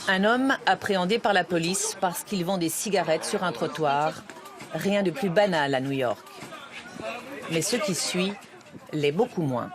Un homme appréhendé par la police parce qu'il vend des cigarettes sur un trottoir. Rien de plus banal à New York. Mais ce qui suit l'est beaucoup moins.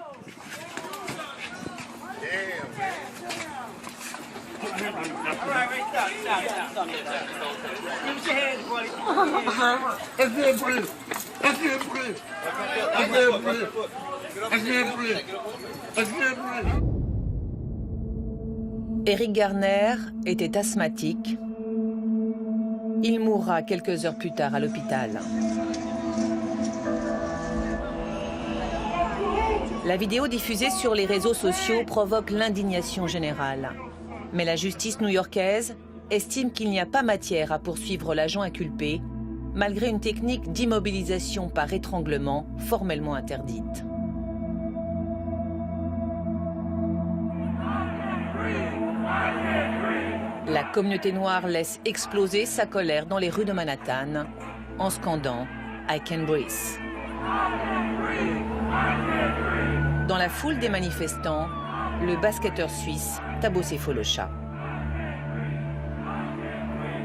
Eric Garner était asthmatique. Il mourra quelques heures plus tard à l'hôpital. La vidéo diffusée sur les réseaux sociaux provoque l'indignation générale. Mais la justice new-yorkaise estime qu'il n'y a pas matière à poursuivre l'agent inculpé, malgré une technique d'immobilisation par étranglement formellement interdite. La communauté noire laisse exploser sa colère dans les rues de Manhattan en scandant « I can breathe ». Dans la foule des manifestants, le basketteur suisse Thabo Sefolosha.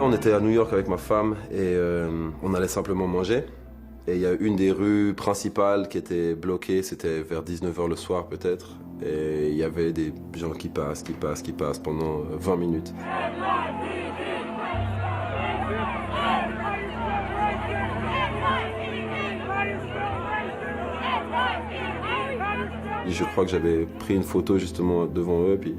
On était à New York avec ma femme et on allait simplement manger. Et il y a une des rues principales qui était bloquée, c'était vers 19 h le soir peut-être. Et il y avait des gens qui passent pendant 20 minutes. Je crois que j'avais pris une photo justement devant eux, puis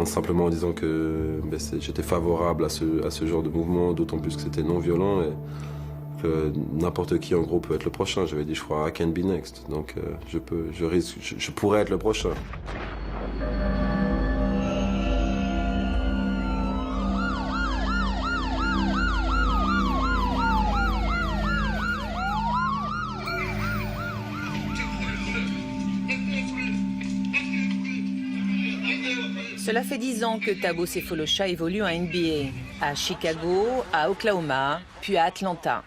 simplement en disant que j'étais favorable à ce genre de mouvement, d'autant plus que c'était non violent et que n'importe qui en gros peut être le prochain. J'avais dit, je crois, I can be next, donc je pourrais être le prochain. Cela fait 10 ans que Thabo Sefolosha évolue en NBA, à Chicago, à Oklahoma, puis à Atlanta.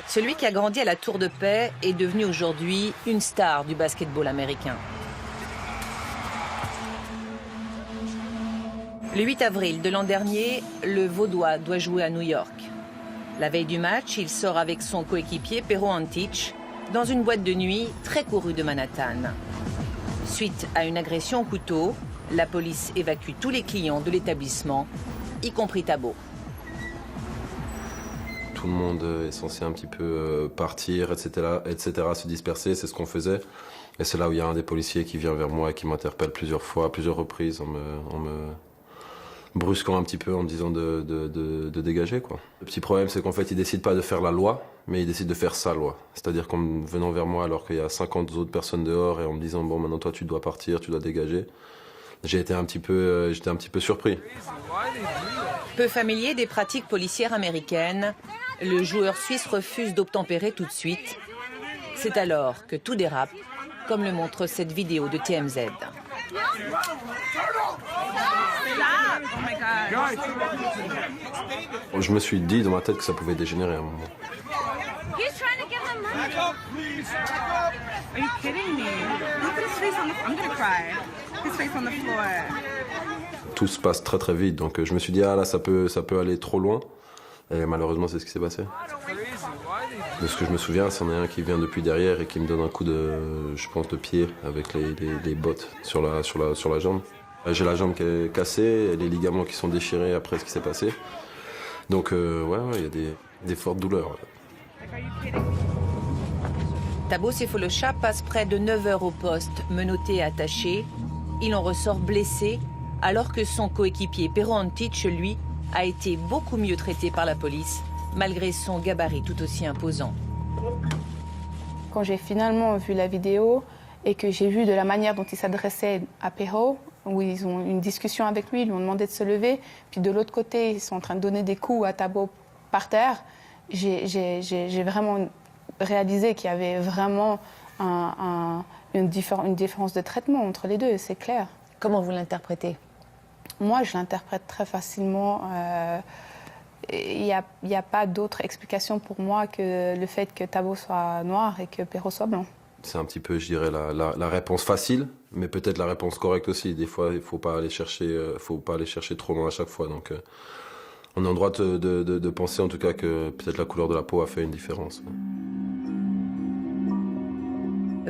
Celui qui a grandi à la Tour de Paix est devenu aujourd'hui une star du basketball américain. Le 8 avril de l'an dernier, le Vaudois doit jouer à New York. La veille du match, il sort avec son coéquipier Pero Antic dans une boîte de nuit très courue de Manhattan. Suite à une agression au couteau, la police évacue tous les clients de l'établissement, y compris Thabo. Tout le monde est censé un petit peu partir, etc., se disperser, c'est ce qu'on faisait. Et c'est là où il y a un des policiers qui vient vers moi et qui m'interpelle plusieurs fois, à plusieurs reprises, en me brusquant un petit peu, en me disant de dégager, quoi. Le petit problème, c'est qu'en fait, il décide pas de faire la loi, mais il décide de faire sa loi. C'est-à-dire qu'en venant vers moi, alors qu'il y a 50 autres personnes dehors, et en me disant, bon, maintenant, toi, tu dois partir, tu dois dégager, j'étais un petit peu surpris. Peu familier des pratiques policières américaines, le joueur suisse refuse d'obtempérer tout de suite. C'est alors que tout dérape, comme le montre cette vidéo de TMZ. Je me suis dit dans ma tête que ça pouvait dégénérer à un moment. Tout se passe très très vite, donc je me suis dit ah là ça peut aller trop loin. Et malheureusement c'est ce qui s'est passé. De ce que je me souviens, c'en est un qui vient depuis derrière et qui me donne un coup de, je pense, de pied avec les bottes sur la jambe. J'ai la jambe qui est cassée et les ligaments qui sont déchirés après ce qui s'est passé. Donc ouais, il y a des fortes douleurs. Thabo Sefolosha passe près de 9 heures au poste, menotté et attaché. Il en ressort blessé, alors que son coéquipier Pero Antic, lui, a été beaucoup mieux traité par la police, malgré son gabarit tout aussi imposant. Quand j'ai finalement vu la vidéo et que j'ai vu de la manière dont il s'adressait à Pero, où ils ont une discussion avec lui, ils lui ont demandé de se lever, puis de l'autre côté, ils sont en train de donner des coups à Thabo par terre, j'ai vraiment réalisé qu'il y avait vraiment une différence de traitement entre les deux, c'est clair. Comment vous l'interprétez ? Moi, je l'interprète très facilement. il n'y a pas d'autre explication pour moi que le fait que Thabo soit noir et que Perrault soit blanc. C'est un petit peu, je dirais, la réponse facile, mais peut-être la réponse correcte aussi. Des fois, il ne faut pas aller chercher trop loin à chaque fois. Donc, on a le droit de penser en tout cas que peut-être la couleur de la peau a fait une différence.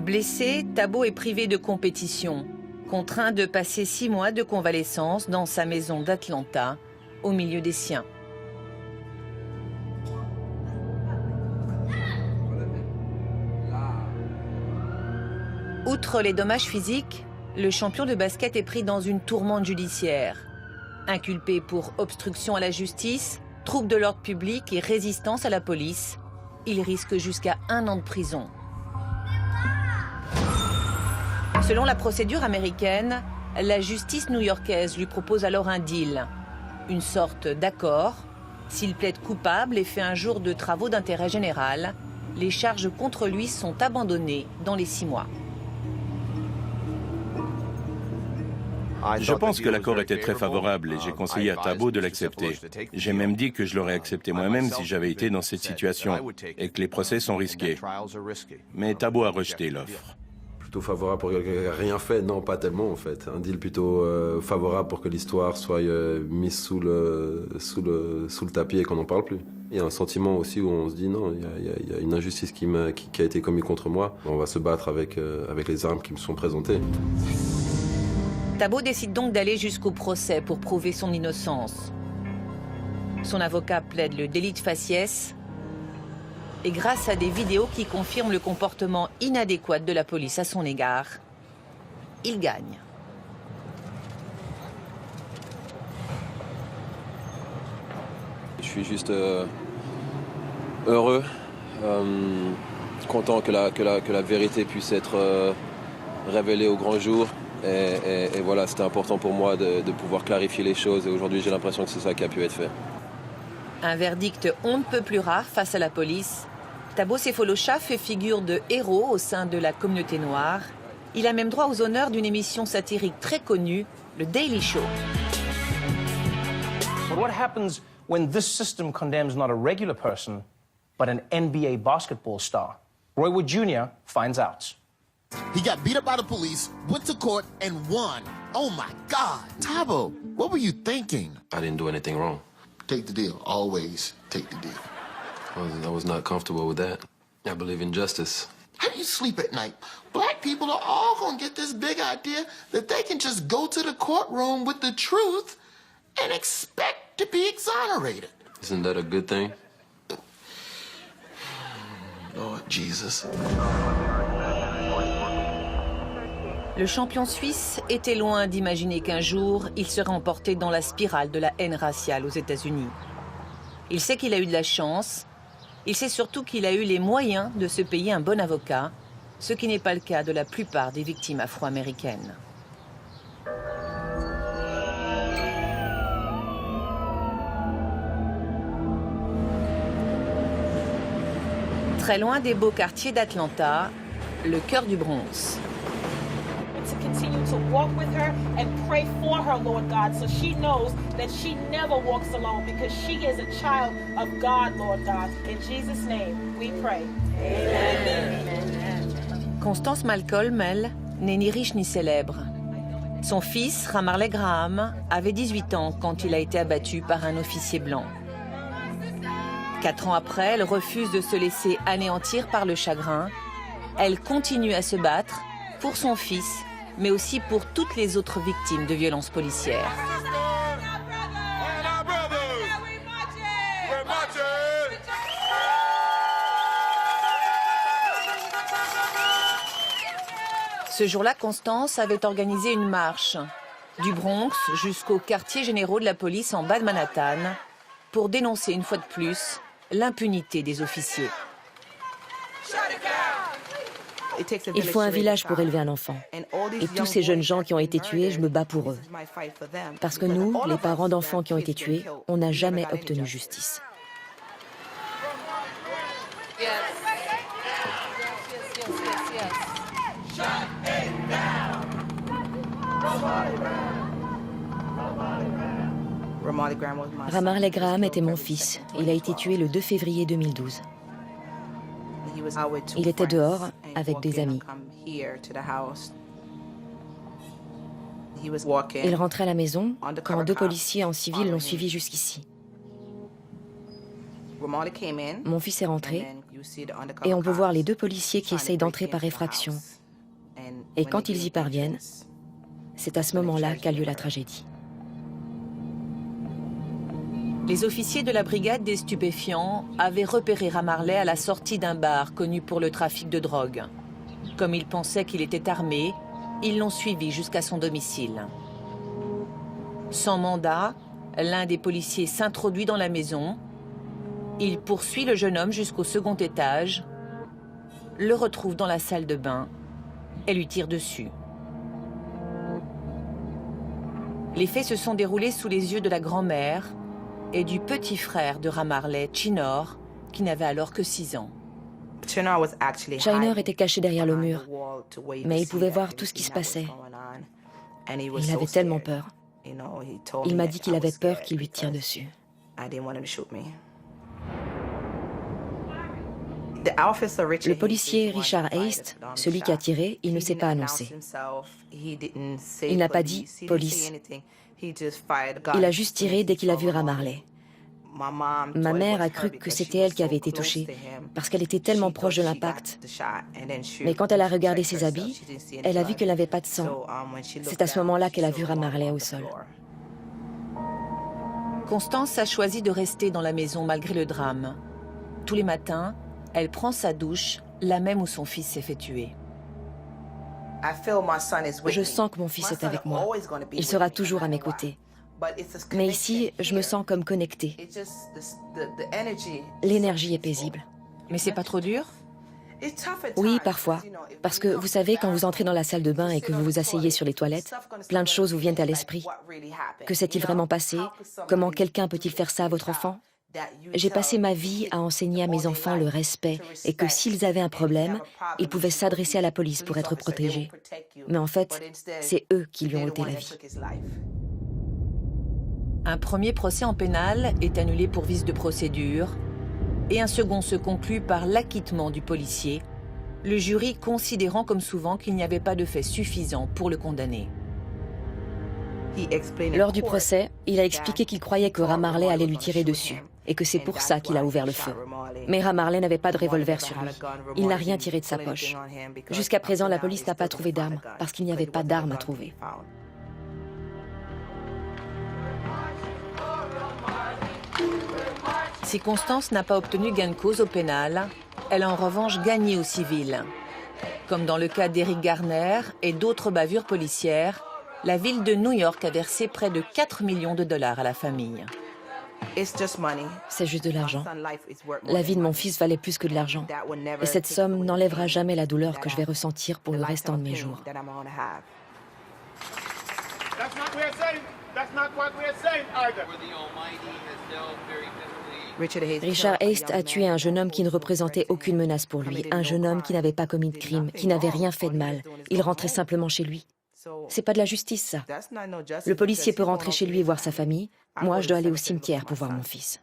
Blessé, Thabo est privé de compétition, contraint de passer 6 mois de convalescence dans sa maison d'Atlanta, au milieu des siens. Outre les dommages physiques, le champion de basket est pris dans une tourmente judiciaire. Inculpé pour obstruction à la justice, trouble de l'ordre public et résistance à la police, il risque jusqu'à 1 an de prison. Selon la procédure américaine, la justice new-yorkaise lui propose alors un deal, une sorte d'accord. S'il plaide coupable et fait un jour de travaux d'intérêt général, les charges contre lui sont abandonnées dans les 6 mois. Je pense que l'accord était très favorable et j'ai conseillé à Thabo de l'accepter. J'ai même dit que je l'aurais accepté moi-même si j'avais été dans cette situation et que les procès sont risqués. Mais Thabo a rejeté l'offre. Plutôt favorable pour quelqu'un qui n'a rien fait? Non, pas tellement en fait. Un deal plutôt favorable pour que l'histoire soit mise sous le tapis et qu'on n'en parle plus. Il y a un sentiment aussi où on se dit non, il y a une injustice qui a été commise contre moi. On va se battre avec les armes qui me sont présentées. Thabo décide donc d'aller jusqu'au procès pour prouver son innocence. Son avocat plaide le délit de faciès et grâce à des vidéos qui confirment le comportement inadéquat de la police à son égard, il gagne. Je suis juste heureux, content que la vérité puisse être révélée au grand jour. Et voilà, c'était important pour moi de pouvoir clarifier les choses. Et aujourd'hui, j'ai l'impression que c'est ça qui a pu être fait. Un verdict on ne peut plus rare face à la police. Thabo Sefolosha fait figure de héros au sein de la communauté noire. Il a même droit aux honneurs d'une émission satirique très connue, le Daily Show. But what happens when this system condemns not a regular person, but an NBA basketball star? Roy Wood Jr. finds out. He got beat up by the police, went to court, and won. Oh my God. Thabo, what were you thinking? I didn't do anything wrong. Take the deal. Always take the deal. I was not comfortable with that. I believe in justice. How do you sleep at night? Black people are all gonna get this big idea that they can just go to the courtroom with the truth and expect to be exonerated. Isn't that a good thing? Lord Jesus. Le champion suisse était loin d'imaginer qu'un jour, il serait emporté dans la spirale de la haine raciale aux États-Unis. Il sait qu'il a eu de la chance. Il sait surtout qu'il a eu les moyens de se payer un bon avocat, ce qui n'est pas le cas de la plupart des victimes afro-américaines. Très loin des beaux quartiers d'Atlanta, le cœur du Bronx. To continue to walk with her and pray for her, Lord God, so she knows that she never walks alone because she is a child of God, Lord God. In Jesus' name, we pray. Amen. Constance Malcolm, elle, n'est ni riche ni célèbre. Son fils, Ramarley Graham, avait 18 ans quand il a été abattu par un officier blanc. 4 ans après, elle refuse de se laisser anéantir par le chagrin. Elle continue à se battre pour son fils, mais aussi pour toutes les autres victimes de violences policières. Ce jour-là, Constance avait organisé une marche du Bronx jusqu'aux quartiers généraux de la police en bas de Manhattan pour dénoncer une fois de plus l'impunité des officiers. Il faut un village pour élever un enfant. Et tous ces jeunes gens qui ont été tués, je me bats pour eux. Parce que nous, les parents d'enfants qui ont été tués, on n'a jamais obtenu justice. Ramarley Graham était mon fils. Il a été tué le 2 février 2012. Il était dehors avec des amis. Il rentrait à la maison quand 2 policiers en civil l'ont suivi jusqu'ici. Mon fils est rentré et on peut voir les 2 policiers qui essayent d'entrer par effraction. Et quand ils y parviennent, c'est à ce moment-là qu'a lieu la tragédie. Les officiers de la brigade des stupéfiants avaient repéré Ramarley à la sortie d'un bar connu pour le trafic de drogue. Comme ils pensaient qu'il était armé, ils l'ont suivi jusqu'à son domicile. Sans mandat, l'un des policiers s'introduit dans la maison. Il poursuit le jeune homme jusqu'au second étage, le retrouve dans la salle de bain et lui tire dessus. Les faits se sont déroulés sous les yeux de la grand-mère et du petit frère de Ramarley, Chinor, qui n'avait alors que 6 ans. Chinor était caché derrière le mur, mais il pouvait voir tout ce qui se passait. Il avait tellement peur. Il m'a dit qu'il avait peur qu'il lui tire dessus. Le policier Richard Haste, celui qui a tiré, il ne s'est pas annoncé. Il n'a pas dit « police ». Il a juste tiré dès qu'il a vu Ramarley. Ma mère a cru que c'était elle qui avait été touchée, parce qu'elle était tellement proche de l'impact. Mais quand elle a regardé ses habits, elle a vu qu'elle n'avait pas de sang. C'est à ce moment-là qu'elle a vu Ramarley au sol. Constance a choisi de rester dans la maison malgré le drame. Tous les matins, elle prend sa douche, la même où son fils s'est fait tuer. Je sens que mon fils est avec moi. Il sera toujours à mes côtés. Mais ici, je me sens comme connectée. L'énergie est paisible. Mais c'est pas trop dur? Oui, parfois. Parce que vous savez, quand vous entrez dans la salle de bain et que vous vous asseyez sur les toilettes, plein de choses vous viennent à l'esprit. Que s'est-il vraiment passé? Comment quelqu'un peut-il faire ça à votre enfant? J'ai passé ma vie à enseigner à mes enfants le respect et que s'ils avaient un problème, ils pouvaient s'adresser à la police pour être protégés. Mais en fait, c'est eux qui lui ont ôté la vie. Un premier procès en pénal est annulé pour vice de procédure et un second se conclut par l'acquittement du policier, le jury considérant comme souvent qu'il n'y avait pas de faits suffisants pour le condamner. Lors du procès, il a expliqué qu'il croyait que Ramarley allait lui tirer dessus et que c'est pour ça qu'il a ouvert le feu. Mais Ramarley n'avait pas de revolver sur lui. Il n'a rien tiré de sa poche. Jusqu'à présent, la police n'a pas trouvé d'armes parce qu'il n'y avait pas d'armes à trouver. Si Constance n'a pas obtenu gain de cause au pénal, elle a en revanche gagné au civil. Comme dans le cas d'Eric Garner et d'autres bavures policières, la ville de New York a versé près de 4 millions de dollars à la famille. C'est juste de l'argent. La vie de mon fils valait plus que de l'argent. Et cette somme n'enlèvera jamais la douleur que je vais ressentir pour le restant de mes jours. Richard Haste a tué un jeune homme qui ne représentait aucune menace pour lui, un jeune homme qui n'avait pas commis de crime, qui n'avait rien fait de mal. Il rentrait simplement chez lui. C'est pas de la justice, ça. Le policier peut rentrer chez lui et voir sa famille. Moi, je dois aller au cimetière pour voir mon fils.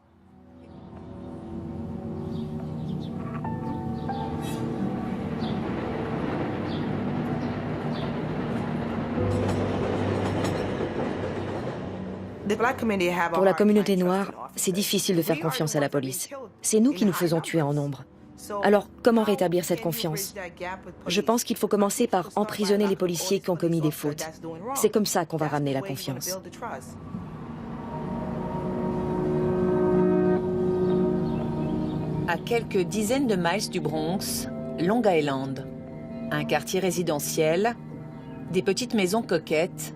Pour la communauté noire, c'est difficile de faire confiance à la police. C'est nous qui nous faisons tuer en nombre. Alors, comment rétablir cette confiance? Je pense qu'il faut commencer par emprisonner les policiers qui ont commis des fautes. C'est comme ça qu'on va ramener la confiance. À quelques dizaines de miles du Bronx, Long Island, un quartier résidentiel, des petites maisons coquettes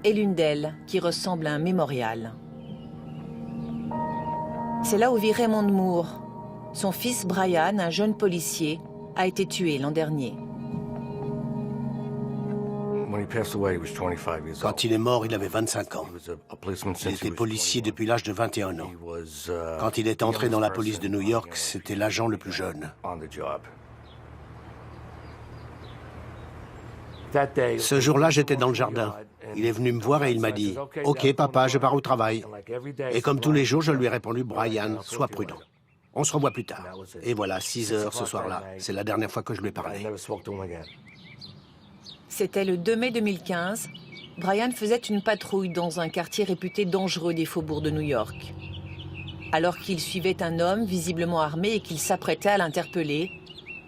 et l'une d'elles qui ressemble à un mémorial. C'est là où vit Raymond Moore. Son fils Brian, un jeune policier, a été tué l'an dernier. Quand il est mort, il avait 25 ans. Il était policier depuis l'âge de 21 ans. Quand il est entré dans la police de New York, c'était l'agent le plus jeune. Ce jour-là, j'étais dans le jardin. Il est venu me voir et il m'a dit « Ok, papa, je pars au travail. » Et comme tous les jours, je lui ai répondu « Brian, sois prudent. On se revoit plus tard. » Et voilà, 6 heures ce soir-là. C'est la dernière fois que je lui ai parlé. C'était le 2 mai 2015. Brian faisait une patrouille dans un quartier réputé dangereux des faubourgs de New York. Alors qu'il suivait un homme visiblement armé et qu'il s'apprêtait à l'interpeller,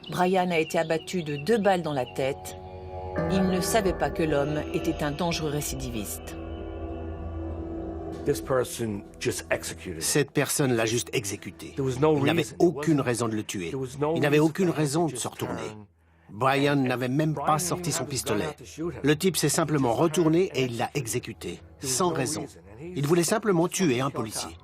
Brian a été abattu de 2 balles dans la tête. Il ne savait pas que l'homme était un dangereux récidiviste. Cette personne l'a juste exécuté. Il n'avait aucune raison de le tuer. Il n'avait aucune raison de se retourner. Brian n'avait même pas sorti son pistolet. Le type s'est simplement retourné et il l'a exécuté, sans raison. Il voulait simplement tuer un policier.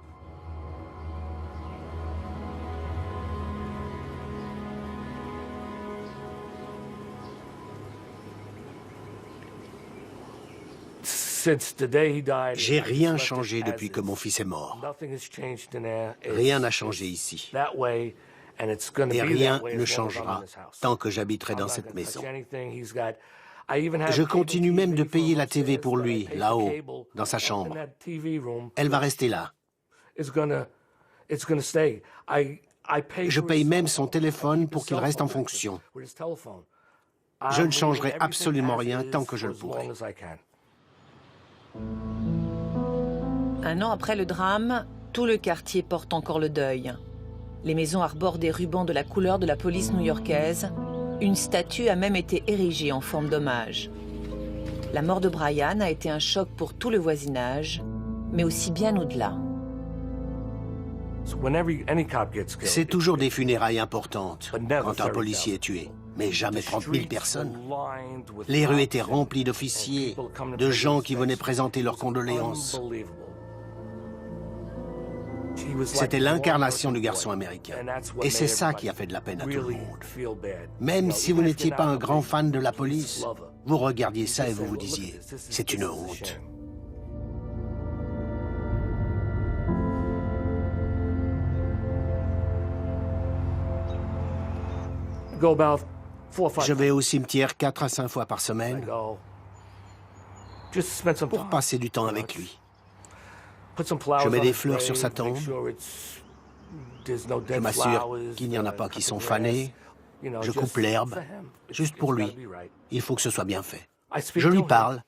J'ai rien changé depuis que mon fils est mort. Rien n'a changé ici. Et rien ne changera tant que j'habiterai dans cette maison. Je continue même de payer la TV pour lui, là-haut, dans sa chambre. Elle va rester là. Je paye même son téléphone pour qu'il reste en fonction. Je ne changerai absolument rien tant que je le pourrai. Un an après le drame, tout le quartier porte encore le deuil. Les maisons arborent des rubans de la couleur de la police new-yorkaise. Une statue a même été érigée en forme d'hommage. La mort de Brian a été un choc pour tout le voisinage, mais aussi bien au-delà. C'est toujours des funérailles importantes quand un policier est tué, mais jamais 30 000 personnes. Les rues étaient remplies d'officiers, de gens qui venaient présenter leurs condoléances. C'était l'incarnation du garçon américain. Et c'est ça qui a fait de la peine à tout le monde. Même si vous n'étiez pas un grand fan de la police, vous regardiez ça et vous vous disiez, c'est une honte. Je vais au cimetière 4 à 5 fois par semaine pour passer du temps avec lui. Je mets des fleurs sur sa tombe. Je m'assure qu'il n'y en a pas qui sont fanés. Je coupe l'herbe, juste pour lui. Il faut que ce soit bien fait. Je lui parle.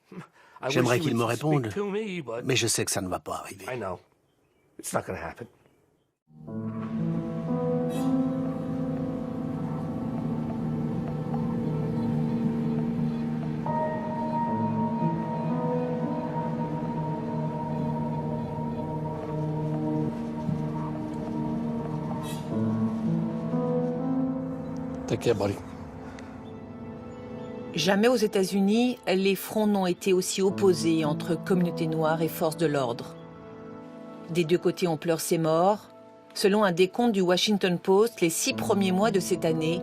J'aimerais qu'il me réponde, mais je sais que ça ne va pas arriver. Jamais aux États-Unis, les fronts n'ont été aussi opposés entre communauté noire et forces de l'ordre. Des deux côtés, on pleure ces morts. Selon un décompte du Washington Post, les 6 premiers mois de cette année,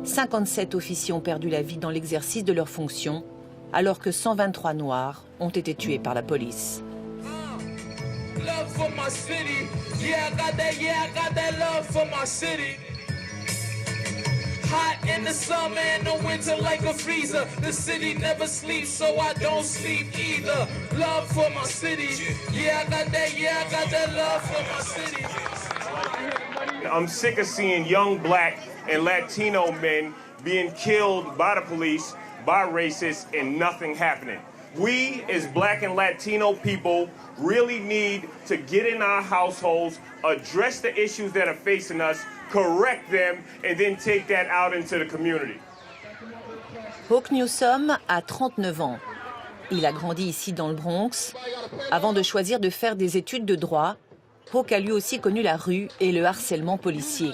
57 officiers ont perdu la vie dans l'exercice de leurs fonctions, alors que 123 Noirs ont été tués par la police. Hot in the summer and the winter like a freezer. The city never sleeps, so I don't sleep either. Love for my city. Yeah, I got that love for my city. I'm sick of seeing young black and Latino men being killed by the police, by racists, and nothing happening. We, as black and Latino people, really need to get in our households, address the issues that are facing us, correct them, and then take that out into the community. Hawk Newsom a 39 ans. Il a grandi ici dans le Bronx. Avant de choisir de faire des études de droit, Hawk a lui aussi connu la rue et le harcèlement policier.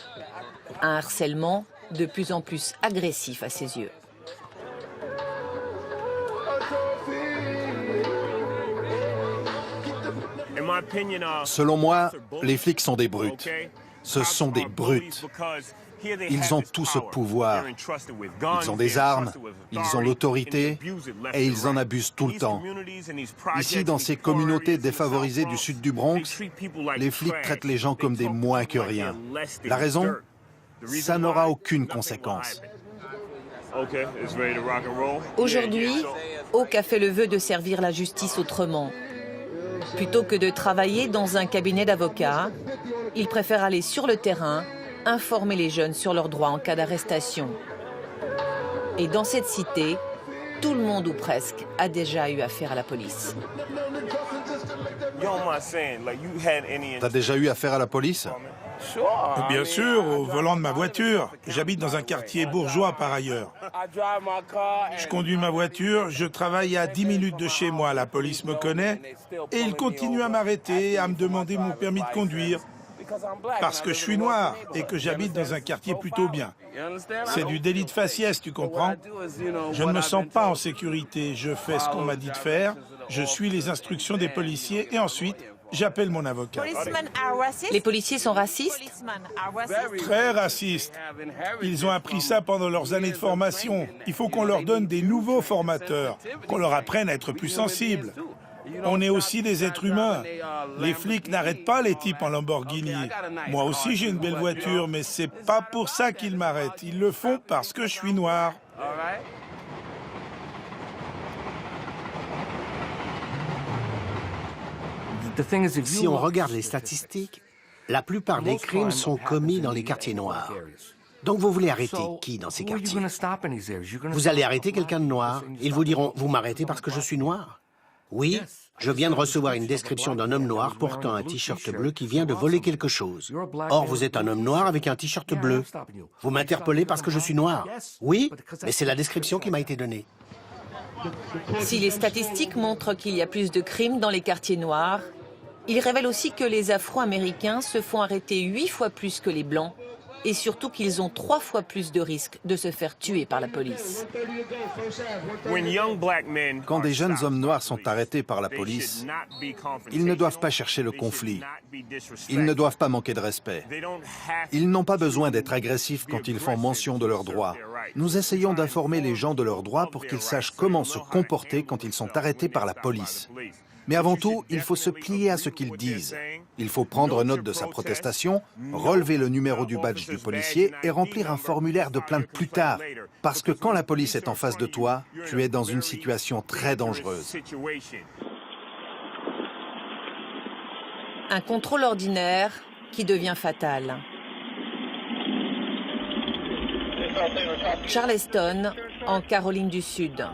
Un harcèlement de plus en plus agressif à ses yeux. Selon moi, les flics sont des brutes. Ce sont des brutes. Ils ont tout ce pouvoir. Ils ont des armes, ils ont l'autorité et ils en abusent tout le temps. Ici, dans ces communautés défavorisées du sud du Bronx, les flics traitent les gens comme des moins que rien. La raison ? Ça n'aura aucune conséquence. Aujourd'hui, Hawke a fait le vœu de servir la justice autrement. Plutôt que de travailler dans un cabinet d'avocats, il préfère aller sur le terrain, informer les jeunes sur leurs droits en cas d'arrestation. Et dans cette cité, tout le monde ou presque a déjà eu affaire à la police. T'as déjà eu affaire à la police? Bien sûr, au volant de ma voiture. J'habite dans un quartier bourgeois par ailleurs. Je conduis ma voiture, je travaille à 10 minutes de chez moi. La police me connaît et ils continuent à m'arrêter, à me demander mon permis de conduire. Parce que je suis noir et que j'habite dans un quartier plutôt bien. C'est du délit de faciès, tu comprends? Je ne me sens pas en sécurité. Je fais ce qu'on m'a dit de faire, je suis les instructions des policiers et ensuite, j'appelle mon avocat. Les policiers sont racistes? Très racistes. Ils ont appris ça pendant leurs années de formation. Il faut qu'on leur donne des nouveaux formateurs, qu'on leur apprenne à être plus sensibles. On est aussi des êtres humains. Les flics n'arrêtent pas les types en Lamborghini. Moi aussi j'ai une belle voiture, mais c'est pas pour ça qu'ils m'arrêtent. Ils le font parce que je suis noir. Si on regarde les statistiques, la plupart des crimes sont commis dans les quartiers noirs. Donc vous voulez arrêter qui dans ces quartiers? Vous allez arrêter quelqu'un de noir. Ils vous diront, vous m'arrêtez parce que je suis noir? Oui, je viens de recevoir une description d'un homme noir portant un t-shirt bleu qui vient de voler quelque chose. Or, vous êtes un homme noir avec un t-shirt bleu. Vous m'interpellez parce que je suis noir? Oui, mais c'est la description qui m'a été donnée. Si les statistiques montrent qu'il y a plus de crimes dans les quartiers noirs, ils révèlent aussi que les Afro-Américains se font arrêter 8 fois plus que les Blancs et surtout qu'ils ont 3 fois plus de risques de se faire tuer par la police. Quand des jeunes hommes noirs sont arrêtés par la police, ils ne doivent pas chercher le conflit. Ils ne doivent pas manquer de respect. Ils n'ont pas besoin d'être agressifs quand ils font mention de leurs droits. Nous essayons d'informer les gens de leurs droits pour qu'ils sachent comment se comporter quand ils sont arrêtés par la police. Mais avant tout, il faut se plier à ce qu'ils disent. Il faut prendre note de sa protestation, relever le numéro du badge du policier et remplir un formulaire de plainte plus tard. Parce que quand la police est en face de toi, tu es dans une situation très dangereuse. Un contrôle ordinaire qui devient fatal. Charleston, en Caroline du Sud.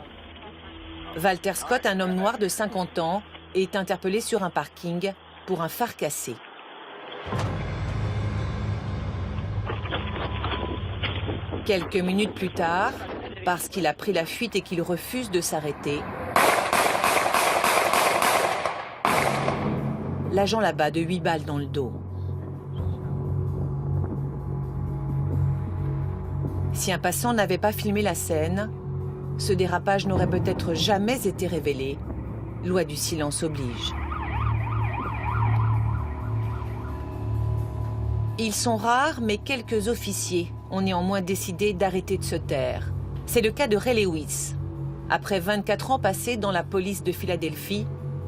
Walter Scott, un homme noir de 50 ans, est interpellé sur un parking pour un phare cassé. Quelques minutes plus tard, parce qu'il a pris la fuite et qu'il refuse de s'arrêter, l'agent l'abat de 8 balles dans le dos. Si un passant n'avait pas filmé la scène, ce dérapage n'aurait peut-être jamais été révélé. Loi du silence oblige. Ils sont rares, mais quelques officiers ont néanmoins décidé d'arrêter de se taire. C'est le cas de Ray Lewis. Après 24 ans passés dans la police de Philadelphie,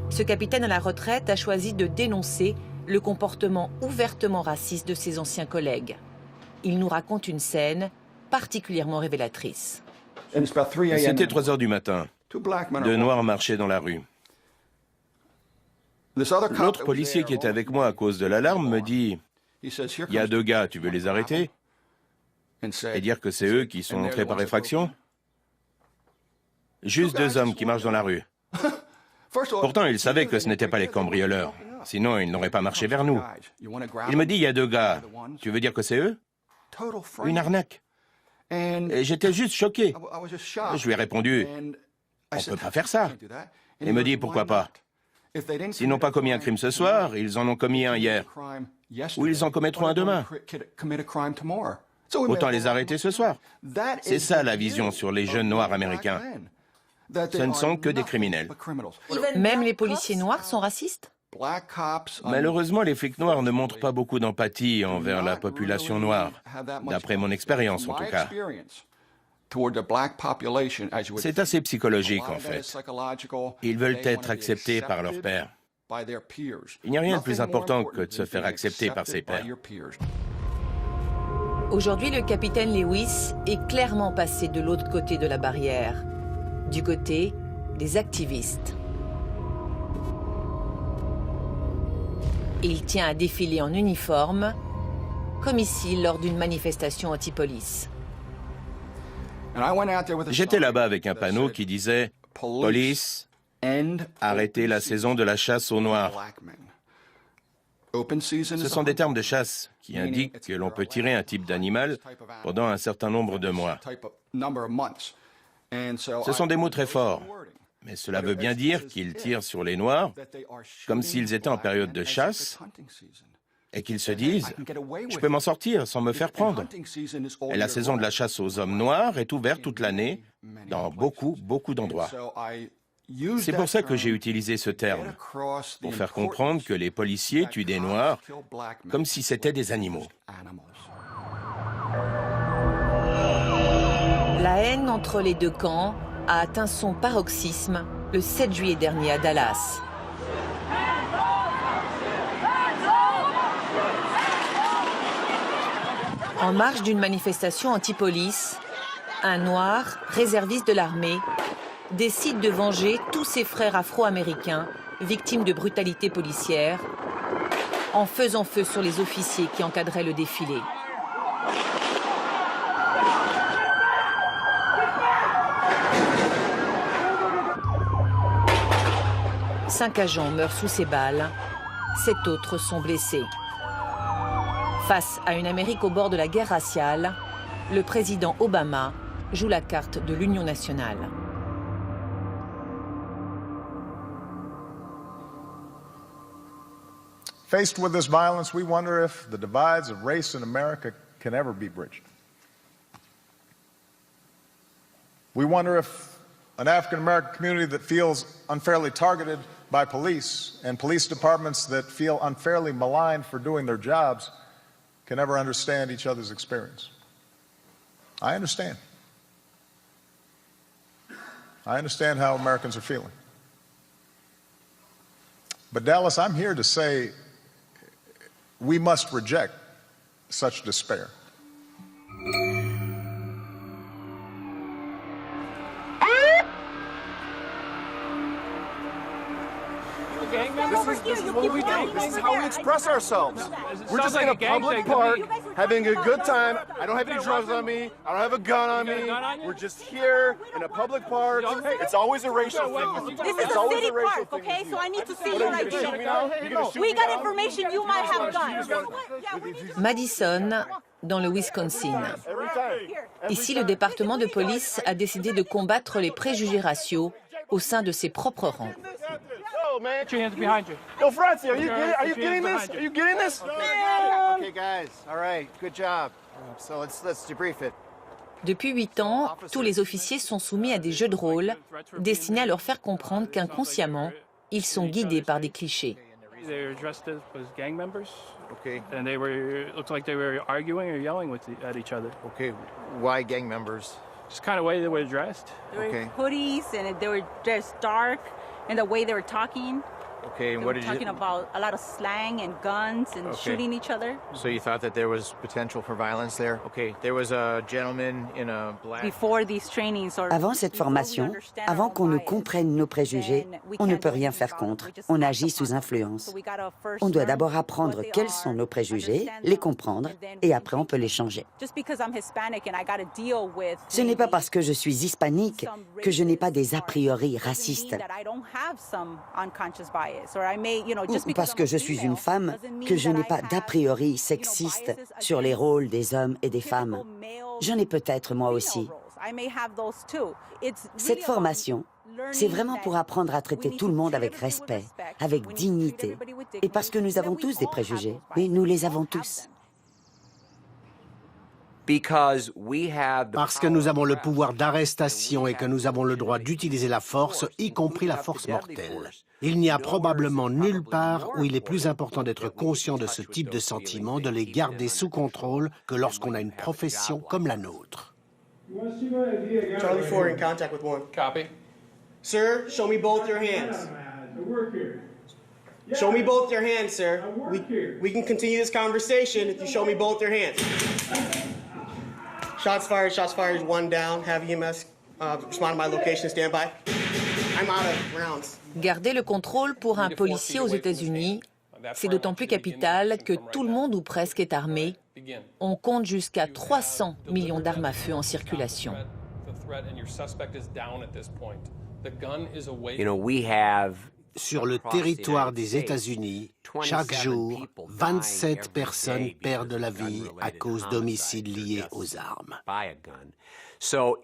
ce capitaine à la retraite a choisi de dénoncer le comportement ouvertement raciste de ses anciens collègues. Il nous raconte une scène particulièrement révélatrice. C'était 3 heures du matin. 2 Noirs marchaient dans la rue. L'autre policier qui était avec moi à cause de l'alarme me dit « Il y a 2 gars, tu veux les arrêter ?» et dire que c'est eux qui sont entrés par effraction. Juste 2 hommes qui marchent dans la rue. Pourtant, il savait que ce n'étaient pas les cambrioleurs. Sinon, ils n'auraient pas marché vers nous. Il me dit « Il y a 2 gars, tu veux dire que c'est eux ?» Une arnaque. Et j'étais juste choqué. Je lui ai répondu « On ne peut pas faire ça. » Il me dit « Pourquoi pas ? S'ils n'ont pas commis un crime ce soir, ils en ont commis un hier. Ou ils en commettront un demain. Autant les arrêter ce soir. » C'est ça la vision sur les jeunes noirs américains. Ce ne sont que des criminels. Même les policiers noirs sont racistes ? Malheureusement, les flics noirs ne montrent pas beaucoup d'empathie envers la population noire, d'après mon expérience en tout cas. C'est assez psychologique en fait. Ils veulent être acceptés par leurs pairs. Il n'y a rien de plus important que de se faire accepter par ses pairs. Aujourd'hui, le capitaine Lewis est clairement passé de l'autre côté de la barrière, du côté des activistes. Il tient à défiler en uniforme, comme ici lors d'une manifestation anti-police. J'étais là-bas avec un panneau qui disait « Police, arrêtez la saison de la chasse aux Noirs ». Ce sont des termes de chasse qui indiquent que l'on peut tirer un type d'animal pendant un certain nombre de mois. Ce sont des mots très forts, mais cela veut bien dire qu'ils tirent sur les Noirs comme s'ils étaient en période de chasse et qu'ils se disent « Je peux m'en sortir sans me faire prendre ». Et la saison de la chasse aux hommes noirs est ouverte toute l'année dans beaucoup d'endroits. C'est pour ça que j'ai utilisé ce terme, pour faire comprendre que les policiers tuent des Noirs comme si c'était des animaux. La haine entre les deux camps a atteint son paroxysme le 7 juillet dernier à Dallas. En marge d'une manifestation anti-police, un Noir, réserviste de l'armée, décide de venger tous ses frères afro-américains victimes de brutalité policière en faisant feu sur les officiers qui encadraient le défilé. Cinq agents meurent sous ses balles, 7 autres sont blessés. Face à une Amérique au bord de la guerre raciale, le président Obama joue la carte de l'union nationale. Faced with this violence, we wonder if the divides of race in America can ever be bridged. We wonder if an African-American community that feels unfairly targeted by police and police departments that feel unfairly maligned for doing their jobs can ever understand each other's experience. I understand. I understand how Americans are feeling. But Dallas, I'm here to say we must reject such despair. This is what we do. This is how we express ourselves. We're just in a public park having a good time. I don't have any drugs on me. I don't have a gun on me. We're just here in a public park. It's always a racial thing. This is a city park, okay? So I need to see your ID. We got information you might have guns. Madison, dans le Wisconsin. Ici, le département de police a décidé de combattre les préjugés raciaux au sein de ses propres rangs. Man. Put your hands behind you. Yo, Francie, are you getting this? Are you getting this? Okay, guys. All right. Good job. So let's debrief it. Depuis 8 ans, tous les officiers sont soumis à des jeux de rôle destinés à leur faire comprendre qu'inconsciemment, ils sont guidés par des clichés. They were dressed as gang members. Okay. And they were looked like they were arguing or yelling at each other. Okay. Why gang members? Just kind of way they were dressed. They were hoodies and they were dressed dark. And the way they were talking, okay, and what did you... talking about a lot of slang and guns and shooting each other. So you thought that there was potential for violence there? Okay, there was a gentleman in a black... Before these trainings or... Avant cette formation, avant qu'on ne comprenne nos préjugés, on ne peut rien faire contre. On agit sous influence. On doit d'abord apprendre quels sont nos préjugés, les comprendre, et après on peut les changer. Ce n'est pas parce que je suis hispanique que je n'ai pas des a priori racistes. Ou parce que je suis une femme, que je n'ai pas d'a priori sexiste sur les rôles des hommes et des femmes. J'en ai peut-être moi aussi. Cette formation, c'est vraiment pour apprendre à traiter tout le monde avec respect, avec dignité. Et parce que nous avons tous des préjugés. Oui, nous les avons tous. Parce que nous avons le pouvoir d'arrestation et que nous avons le droit d'utiliser la force, y compris la force mortelle. Il n'y a probablement nulle part où il est plus important d'être conscient de ce type de sentiments, de les garder sous contrôle, que lorsqu'on a une profession comme la nôtre. Charlie 4 in contact with 1. Copy. Sir, show me both your hands. Show me both your hands, sir. We can continue this conversation if you show me both your hands. Shots fired, 1 down. Have EMS respond to my location, stand by. Garder le contrôle pour un policier aux États-Unis, c'est d'autant plus capital que tout le monde ou presque est armé. On compte jusqu'à 300 millions d'armes à feu en circulation. Sur le territoire des États-Unis, chaque jour, 27 personnes perdent la vie à cause d'homicides liés aux armes.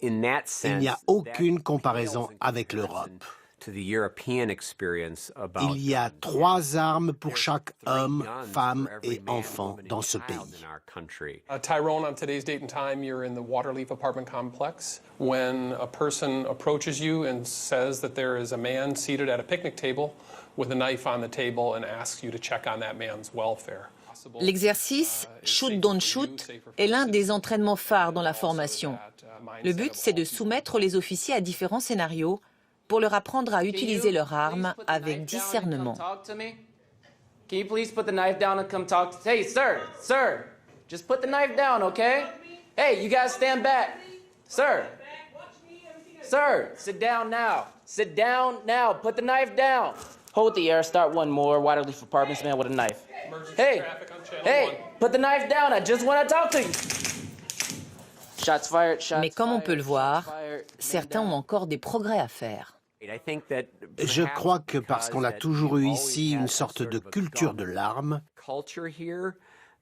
Il n'y a aucune comparaison avec l'Europe. Il y a 3 armes pour chaque homme, femme et enfant dans ce pays. Tyrone, on today's date and time, you're in the Waterleaf apartment complex when a person approaches you and says that there is a man seated at a picnic table with a knife on the table and asks you to check on that man's welfare. L'exercice Shoot Don't Shoot est l'un des entraînements phares dans la formation. Le but, c'est de soumettre les officiers à différents scénarios pour leur apprendre à utiliser leur arme avec discernement. Can you please put the knife down and come talk to... Hey, sir, just put the knife down, okay? Hey, you guys stand back. Sir, sit down now. Sit down now, put the knife down. Hold the air, start one more. Waterleaf Apartments man with a knife. Hey, put the knife down, I just want to talk to you. Shots fired, shots fired. Mais comme on peut le voir, certains ont encore des progrès à faire. Je crois que parce qu'on a toujours eu ici une sorte de culture de l'arme,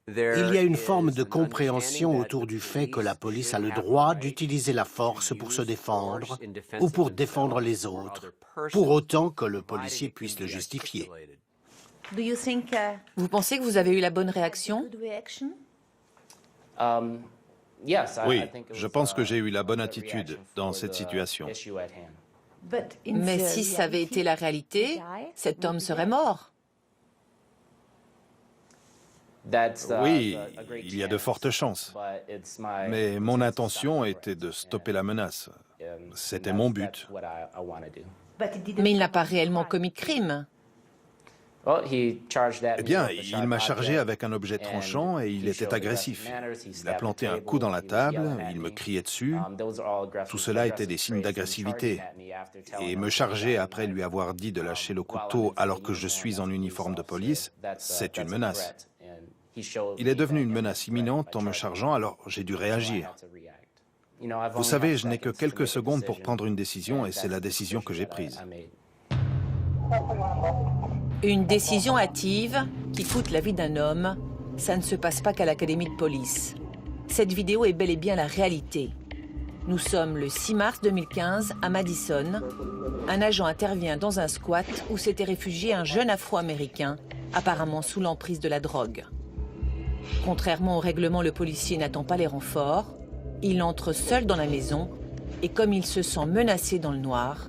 il y a une forme de compréhension autour du fait que la police a le droit d'utiliser la force pour se défendre ou pour défendre les autres, pour autant que le policier puisse le justifier. Vous pensez que vous avez eu la bonne réaction? Oui, je pense que j'ai eu la bonne attitude dans cette situation. Mais si ça avait été la réalité, cet homme serait mort. Oui, il y a de fortes chances. Mais mon intention était de stopper la menace. C'était mon but. Mais il n'a pas réellement commis de crime. Eh bien, il m'a chargé avec un objet tranchant et il était agressif. Il a planté un coup dans la table, il me criait dessus. Tout cela était des signes d'agressivité. Et me charger après lui avoir dit de lâcher le couteau alors que je suis en uniforme de police, c'est une menace. Il est devenu une menace imminente en me chargeant, alors j'ai dû réagir. Vous savez, je n'ai que quelques secondes pour prendre une décision et c'est la décision que j'ai prise. Une décision hâtive qui coûte la vie d'un homme, ça ne se passe pas qu'à l'académie de police. Cette vidéo est bel et bien la réalité. Nous sommes le 6 mars 2015 à Madison. Un agent intervient dans un squat où s'était réfugié un jeune Afro-Américain, apparemment sous l'emprise de la drogue. Contrairement au règlement, le policier n'attend pas les renforts. Il entre seul dans la maison et comme il se sent menacé dans le noir,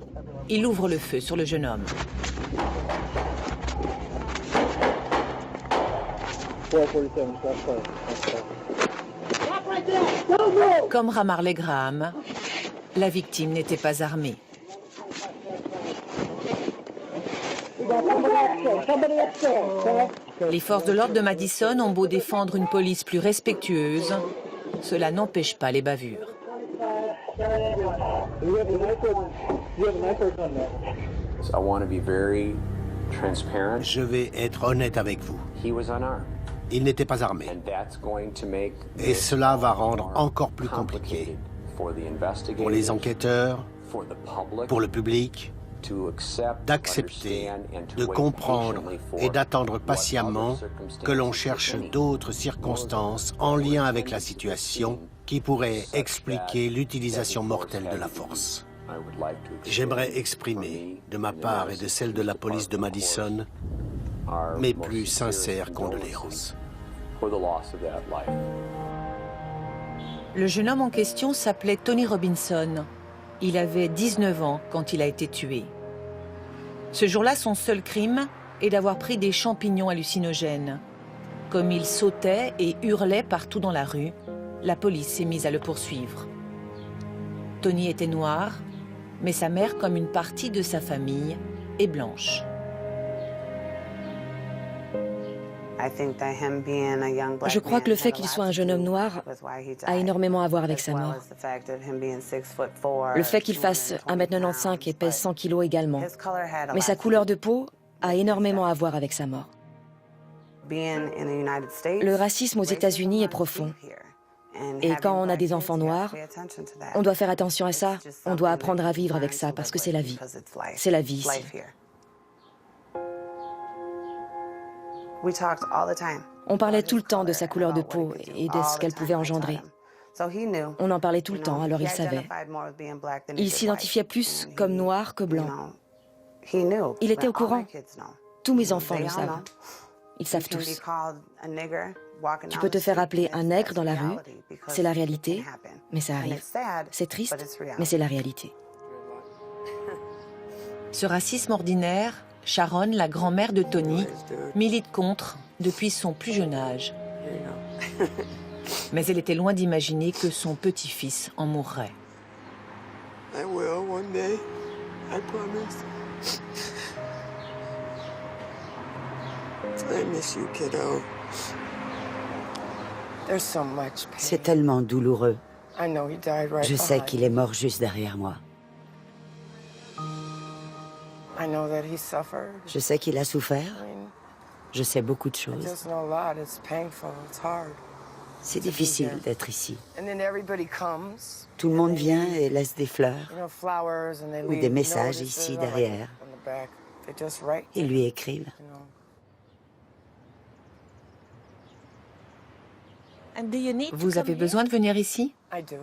il ouvre le feu sur le jeune homme. Comme Ramarley Graham, la victime n'était pas armée. Les forces de l'ordre de Madison ont beau défendre une police plus respectueuse, cela n'empêche pas les bavures. Je vais être honnête avec vous. Il n'était pas armé. Et cela va rendre encore plus compliqué pour les enquêteurs, pour le public, d'accepter, de comprendre et d'attendre patiemment que l'on cherche d'autres circonstances en lien avec la situation qui pourraient expliquer l'utilisation mortelle de la force. J'aimerais exprimer, de ma part et de celle de la police de Madison, mes plus sincères condoléances. Le jeune homme en question s'appelait Tony Robinson. Il avait 19 ans quand il a été tué. Ce jour-là, son seul crime est d'avoir pris des champignons hallucinogènes. Comme il sautait et hurlait partout dans la rue, la police s'est mise à le poursuivre. Tony était noir, mais sa mère, comme une partie de sa famille, est blanche. Je crois que le fait qu'il soit un jeune homme noir a énormément à voir avec sa mort. Le fait qu'il fasse 1m95 et pèse 100 kg également. Mais sa couleur de peau a énormément à voir avec sa mort. Le racisme aux États-Unis est profond. Et quand on a des enfants noirs, on doit faire attention à ça. On doit apprendre à vivre avec ça parce que c'est la vie. C'est la vie ici. On parlait tout le temps de sa couleur de peau et de ce qu'elle pouvait engendrer. On en parlait tout le temps, alors il savait. Il s'identifiait plus comme noir que blanc. Il était au courant. Tous mes enfants le savent. Ils savent tous. Tu peux te faire appeler un nègre dans la rue, c'est la réalité, mais ça arrive. C'est triste, mais c'est la réalité. Ce racisme ordinaire, Sharon, la grand-mère de Tony, milite contre depuis son plus jeune âge. Mais elle était loin d'imaginer que son petit-fils en mourrait. I will one day, I promise. I miss you, kiddo. There's so much pain. C'est tellement douloureux. I know he died right Je sais behind. qu'il est mort juste derrière moi. I know that he suffered. Je sais qu'il a souffert. Je sais beaucoup de I choses. just know a lot. It's painful. It's hard. C'est difficile d'être ici. And then everybody comes. Tout le monde vient et laisse des fleurs You know, flowers, and they ou leave des messages notices ici on, like, derrière. on the back. They just write. Ils lui écrivent. Vous avez besoin de venir ici? I do.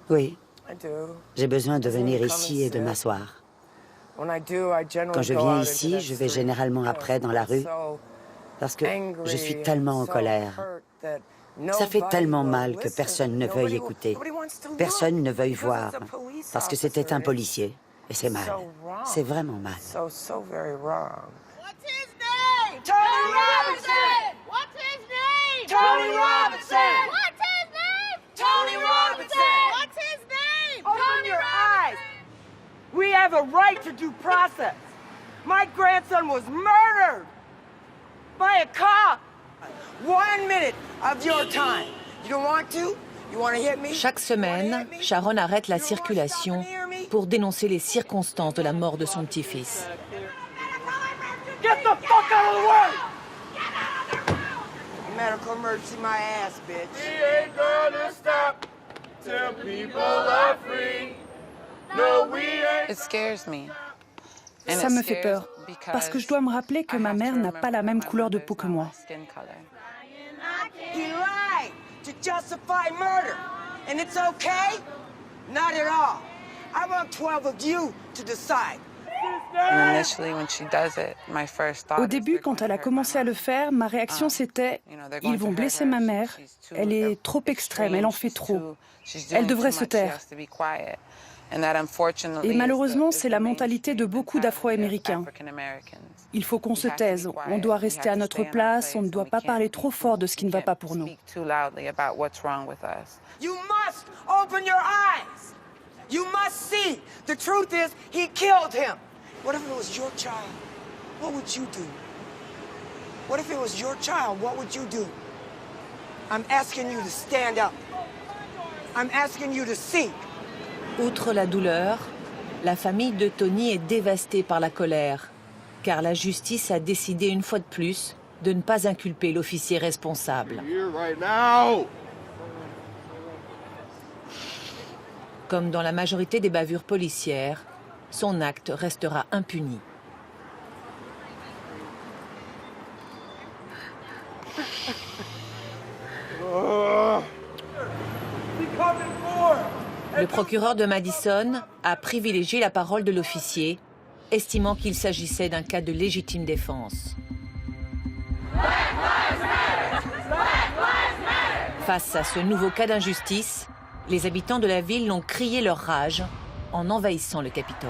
Oui, I do. j'ai besoin de venir ici et de m'asseoir. When I do, I generally Quand je go viens out ici, into that je vais street généralement après dans la rue so parce que angry je suis and tellement en so colère. hurt that Ça fait nobody tellement will mal que listen. personne ne veuille écouter. Nobody wants to look Personne ne veuille because voir it's a police parce que c'était un officer. policier. Et c'est mal. So wrong. C'est vraiment mal. So very wrong. Tony Robinson! What's his name? Tony Robinson! What's his name? Tony Robinson! What's his name? Open your eyes. We have a right to due process. My grandson was murdered by a cop. 1 minute of your time. You don't want to? You want to hit me? Chaque semaine, Sharon arrête la circulation pour dénoncer les circonstances de la mort de son petit-fils. Get the fuck out of the way! Medical emergency my ass, bitch. We ain't gonna stop till people are free. No, we ain't. It scares me. Ça me fait peur, parce que je dois me rappeler que ma mère n'a pas la même couleur de peau que moi. He lied to justify murder. And it's okay? Not at all. I want 12 of you to decide. And initially, when she does it, my first thought Au début, quand elle a commencé à le faire, ma réaction c'était « Ils vont blesser ma mère, elle est trop extrême, elle en fait trop. Elle devrait se taire. » Et malheureusement, c'est la mentalité de beaucoup d'Afro-Américains. Il faut qu'on se taise, on doit rester à notre place, on ne doit pas parler trop fort de ce qui ne va pas pour nous. You must open your eyes. You must see. The truth is, he killed him. What if it was your child? What would you do? What if it was your child? What would you do? I'm asking you to stand up. I'm asking you to see. Outre la douleur, la famille de Tony est dévastée par la colère, car la justice a décidé une fois de plus de ne pas inculper l'officier responsable. Comme dans la majorité des bavures policières, son acte restera impuni. Le procureur de Madison a privilégié la parole de l'officier, estimant qu'il s'agissait d'un cas de légitime défense. Face à ce nouveau cas d'injustice, les habitants de la ville ont crié leur rage en envahissant le Capitole.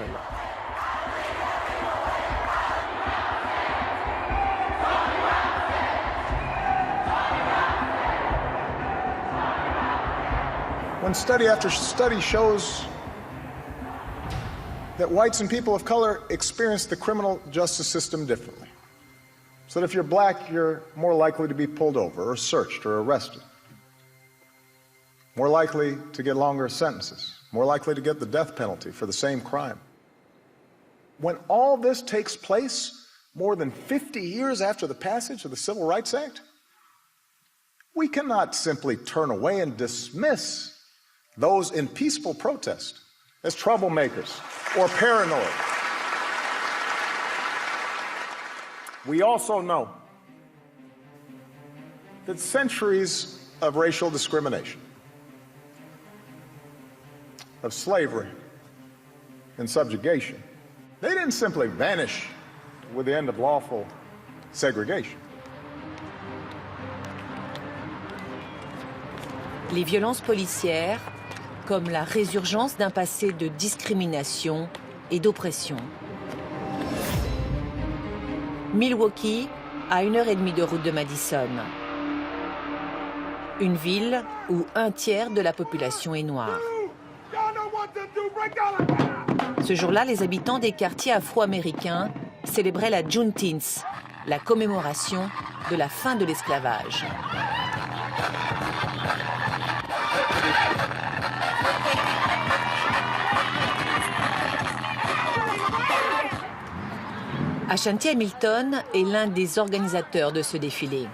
When study after study shows that whites and people of color experience the criminal justice system differently. so that if you're black, you're more likely to be pulled over or searched or arrested, more likely to get longer sentences, more likely to get the death penalty for the same crime. When all this takes place more than 50 years after the passage of the Civil Rights Act, we cannot simply turn away and dismiss those in peaceful protest as troublemakers or paranoid. We also know that centuries of racial discrimination, of slavery and subjugation, they didn't simply vanish with the end of lawful segregation. Les violences policières, comme la résurgence d'un passé de discrimination et d'oppression. Milwaukee, à 1h30 de route de Madison. Une ville où un tiers de la population est noire. Ce jour-là, les habitants des quartiers afro-américains célébraient la Juneteenth, la commémoration de la fin de l'esclavage. Ashanti Hamilton est l'un des organisateurs de ce défilé.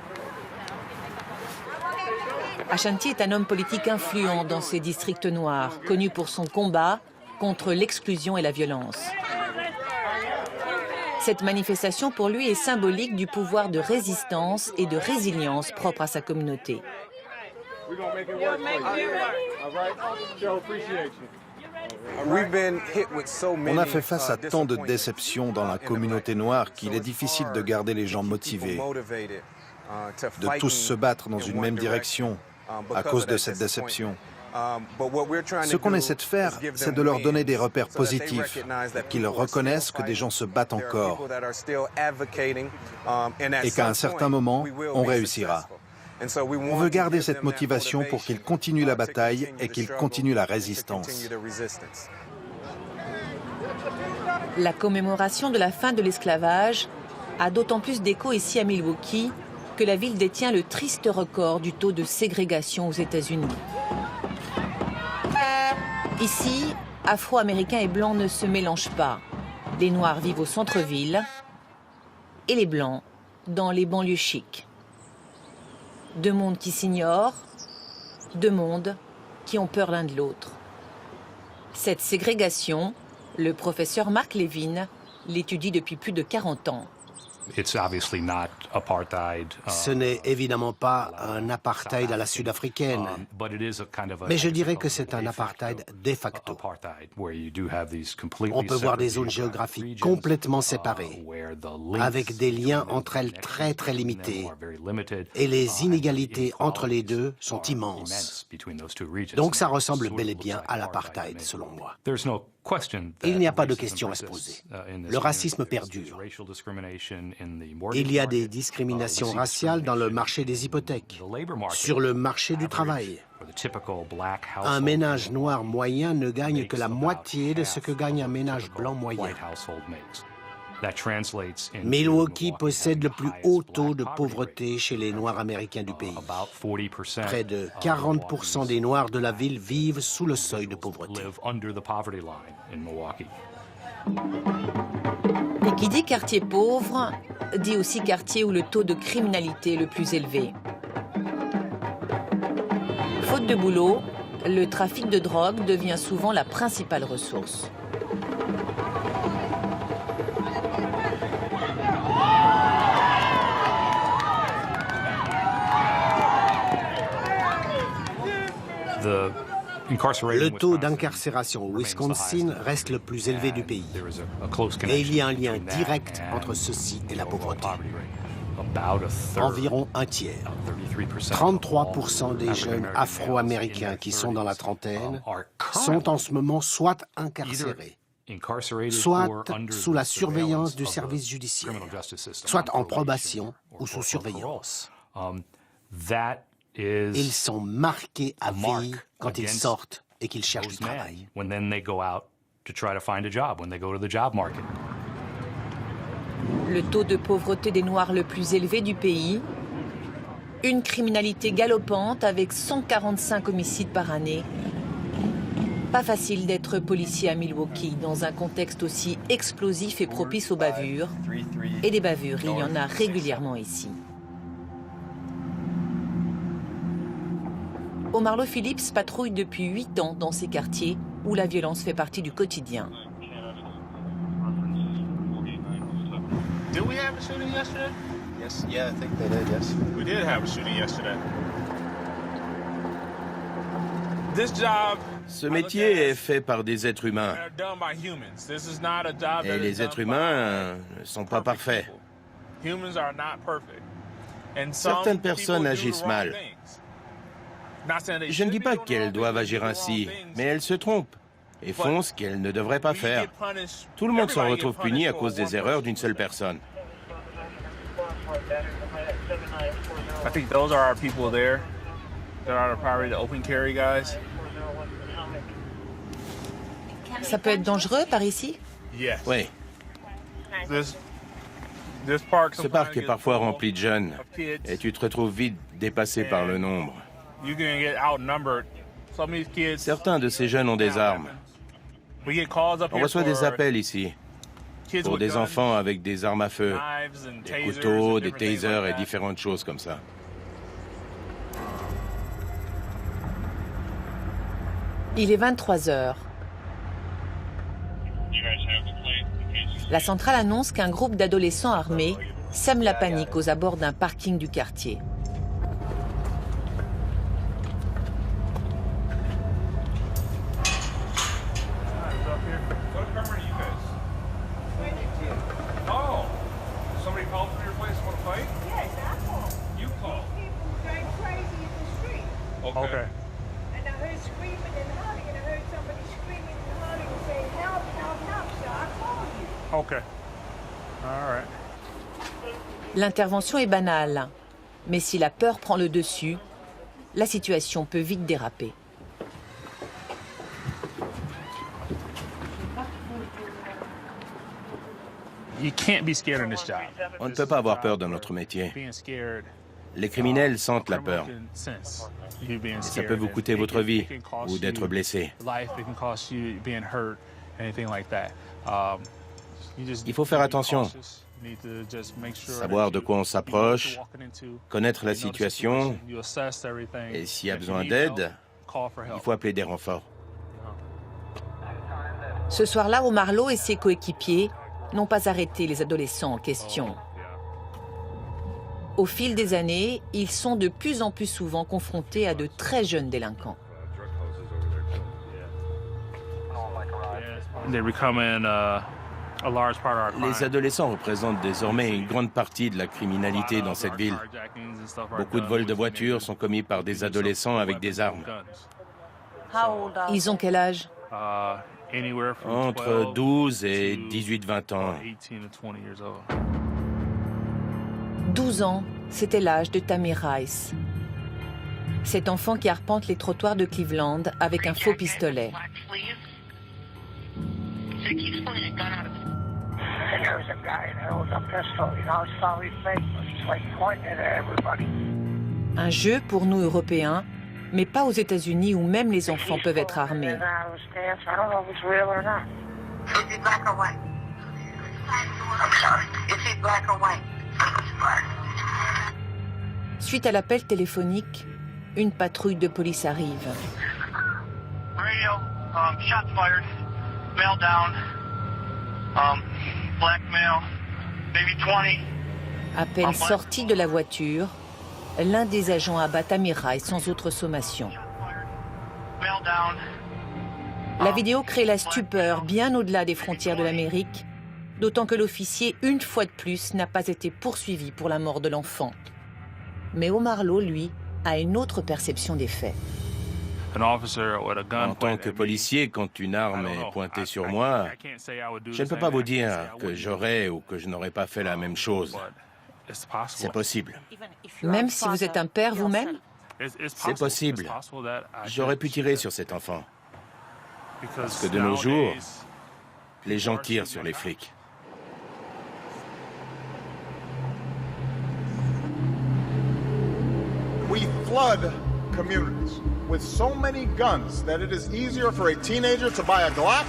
Ashanti est un homme politique influent dans ces districts noirs, connu pour son combat contre l'exclusion et la violence. Cette manifestation pour lui est symbolique du pouvoir de résistance et de résilience propre à sa communauté. On a fait face à tant de déceptions dans la communauté noire qu'il est difficile de garder les gens motivés, de tous se battre dans une même direction à cause de cette déception. Ce qu'on essaie de faire, c'est de leur donner des repères positifs, qu'ils reconnaissent que des gens se battent encore et qu'à un certain moment, on réussira. On veut garder cette motivation pour qu'ils continuent la bataille et qu'ils continuent la résistance. La commémoration de la fin de l'esclavage a d'autant plus d'écho ici à Milwaukee que la ville détient le triste record du taux de ségrégation aux États-Unis. Ici, Afro-Américains et Blancs ne se mélangent pas. Les Noirs vivent au centre-ville et les Blancs dans les banlieues chics. Deux mondes qui s'ignorent, deux mondes qui ont peur l'un de l'autre. Cette ségrégation, le professeur Mark Levin l'étudie depuis plus de 40 ans. Ce n'est évidemment pas un apartheid à la sud-africaine, mais je dirais que c'est un apartheid de facto. On peut voir des zones géographiques complètement séparées, avec des liens entre elles très très limités, et les inégalités entre les deux sont immenses. Donc ça ressemble bel et bien à l'apartheid, selon moi. Il n'y a pas de question à se poser. Le racisme perdure. Il y a des discriminations raciales dans le marché des hypothèques, sur le marché du travail. Un ménage noir moyen ne gagne que la moitié de ce que gagne un ménage blanc moyen. Milwaukee possède le plus haut taux de pauvreté chez les Noirs américains du pays. Près de 40% des Noirs de la ville vivent sous le seuil de pauvreté. Et qui dit quartier pauvre, dit aussi quartier où le taux de criminalité est le plus élevé. Faute de boulot, le trafic de drogue devient souvent la principale ressource. Le taux d'incarcération au Wisconsin reste le plus élevé du pays. Et il y a un lien direct entre ceci et la pauvreté. Environ un tiers, 33% des jeunes afro-américains qui sont dans la trentaine sont en ce moment soit incarcérés, soit sous la surveillance du service judiciaire, soit en probation ou sous surveillance. Ils sont marqués à vie quand ils sortent et qu'ils cherchent du travail. Le taux de pauvreté des Noirs le plus élevé du pays, une criminalité galopante avec 145 homicides par année. Pas facile d'être policier à Milwaukee dans un contexte aussi explosif et propice aux bavures. Et des bavures, il y en a régulièrement ici. Omarlo Phillips patrouille depuis 8 ans dans ces quartiers où la violence fait partie du quotidien. Did we have a shooting yesterday? Yes, yeah, I think they did, yes. We did have a shooting yesterday. This job, ce métier est fait par des êtres humains. Et les êtres humains ne sont pas parfaits. Certaines personnes agissent mal. Je ne dis pas qu'elles doivent agir ainsi, mais elles se trompent et font ce qu'elles ne devraient pas faire. Tout le monde s'en retrouve puni à cause des erreurs d'une seule personne. I think those are our people there. They're probably the open carry guys. Ça peut être dangereux par ici? Oui. Ce parc est parfois rempli de jeunes et tu te retrouves vite dépassé par le nombre. Certains de ces jeunes ont des armes. On reçoit des appels ici pour des enfants avec des armes à feu, des couteaux, des tasers et différentes choses comme ça. Il est 23 heures. La centrale annonce qu'un groupe d'adolescents armés sème la panique aux abords d'un parking du quartier. Okay. And I heard screaming and hollering, and I heard somebody screaming and hollering and saying, help, help, help, so I called you. Okay. All right. L'intervention est banale, mais si la peur prend le dessus, la situation peut vite déraper. You can't be scared in this job. On ne peut pas avoir peur dans notre métier. Les criminels sentent la peur. Et ça peut vous coûter votre vie ou d'être blessé. Il faut faire attention, savoir de quoi on s'approche, connaître la situation, et s'il y a besoin d'aide, il faut appeler des renforts. Ce soir-là, Omarlo et ses coéquipiers n'ont pas arrêté les adolescents en question. Au fil des années, ils sont de plus en plus souvent confrontés à de très jeunes délinquants. Les adolescents représentent désormais une grande partie de la criminalité dans cette ville. Beaucoup de vols de voitures sont commis par des adolescents avec des armes. Ils ont quel âge? Entre 12 et 18-20 ans. 12 ans, c'était l'âge de Tammy Rice. Cet enfant qui arpente les trottoirs de Cleveland avec un faux pistolet. Un jeu pour nous Européens, mais pas aux États-Unis où même les enfants peuvent être armés. Suite à l'appel téléphonique, une patrouille de police arrive. Shots fired. Male down. Black male. Maybe 20. À peine sorti de la voiture, l'un des agents abat Tammy Rice sans autre sommation. La vidéo crée la stupeur bien au-delà des frontières de l'Amérique, d'autant que l'officier, une fois de plus, n'a pas été poursuivi pour la mort de l'enfant. Mais Omarlo, lui, a une autre perception des faits. En tant que policier, quand une arme est pointée sur moi, je ne peux pas vous dire que j'aurais ou que je n'aurais pas fait la même chose. C'est possible. Même si vous êtes un père vous-même? C'est possible. J'aurais pu tirer sur cet enfant. Parce que de nos jours, les gens tirent sur les flics. flood communities with so many guns that it is easier for a teenager to buy a Glock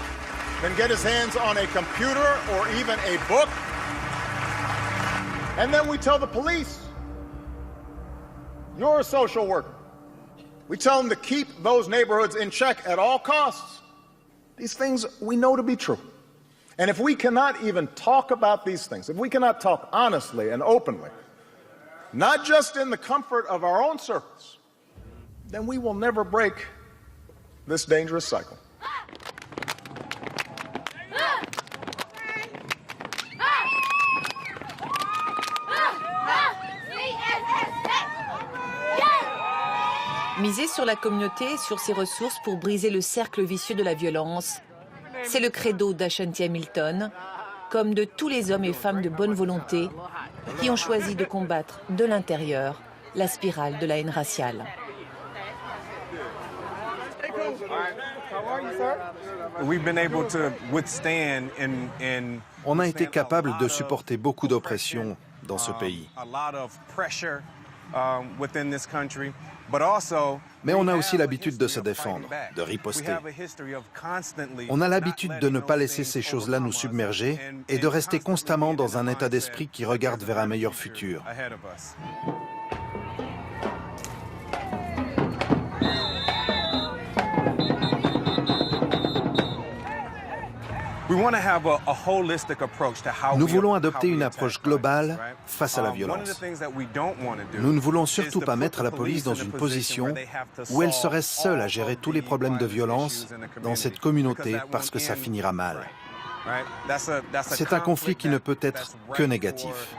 than get his hands on a computer or even a book. And then we tell the police, you're a social worker. We tell them to keep those neighborhoods in check at all costs. These things we know to be true. And if we cannot even talk about these things, if we cannot talk honestly and openly, not just in the comfort of our own circles, then we will never break this dangerous cycle. Miser sur la communauté et sur ses ressources pour briser le cercle vicieux de la violence, c'est le credo d'Ashanti Hamilton, comme de tous les hommes et femmes de bonne volonté qui ont choisi de combattre de l'intérieur la spirale de la haine raciale. On a été capable de supporter beaucoup d'oppression dans ce pays. Mais on a aussi l'habitude de se défendre, de riposter. On a l'habitude de ne pas laisser ces choses-là nous submerger et de rester constamment dans un état d'esprit qui regarde vers un meilleur futur. Nous voulons adopter une approche globale face à la violence. Nous ne voulons surtout pas mettre la police dans une position où elle serait seule à gérer tous les problèmes de violence dans cette communauté parce que ça finira mal. C'est un conflit qui ne peut être que négatif.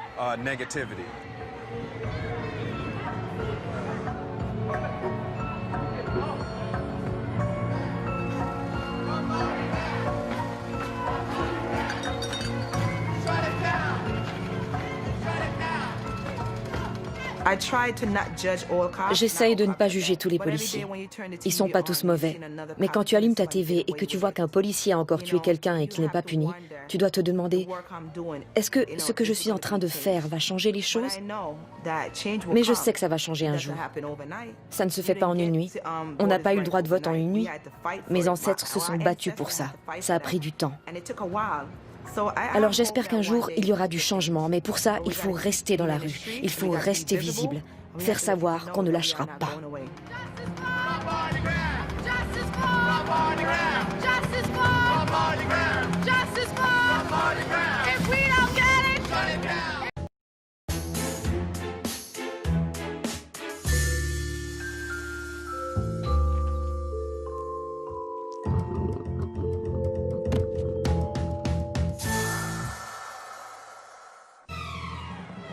J'essaye de ne pas juger tous les policiers. Ils sont pas tous mauvais. Mais quand tu allumes ta TV et que tu vois qu'un policier a encore tué quelqu'un et qu'il n'est pas puni, tu dois te demander, est-ce que ce que je suis en train de faire va changer les choses? Mais je sais que ça va changer un jour. Ça ne se fait pas en une nuit. On n'a pas eu le droit de vote en une nuit. Mes ancêtres se sont battus pour ça. Ça a pris du temps. Alors j'espère qu'un jour, il y aura du changement, mais pour ça, il faut rester dans la rue, il faut rester visible, faire savoir qu'on ne lâchera pas.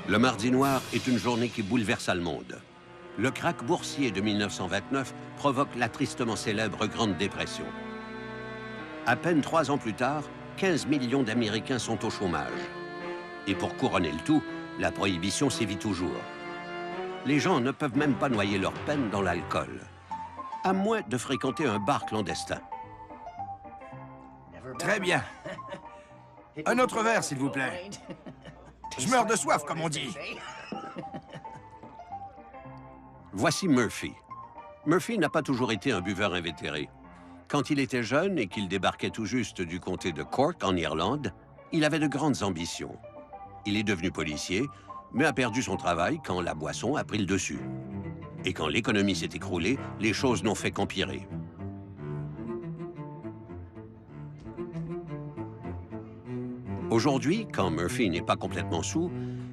Le Mardi noir est une journée qui bouleversa le monde. Le krach boursier de 1929 provoque la tristement célèbre Grande Dépression. À peine 3 ans plus tard, 15 millions d'Américains sont au chômage. Et pour couronner le tout, la prohibition sévit toujours. Les gens ne peuvent même pas noyer leur peine dans l'alcool, à moins de fréquenter un bar clandestin. Très bien. Un autre verre, s'il vous plaît. Je meurs de soif, comme on dit. Voici Murphy. Murphy n'a pas toujours été un buveur invétéré. Quand il était jeune et qu'il débarquait tout juste du comté de Cork, en Irlande, il avait de grandes ambitions. Il est devenu policier, mais a perdu son travail quand la boisson a pris le dessus. Et quand l'économie s'est écroulée, les choses n'ont fait qu'empirer. Aujourd'hui, quand Murphy n'est pas complètement saoul,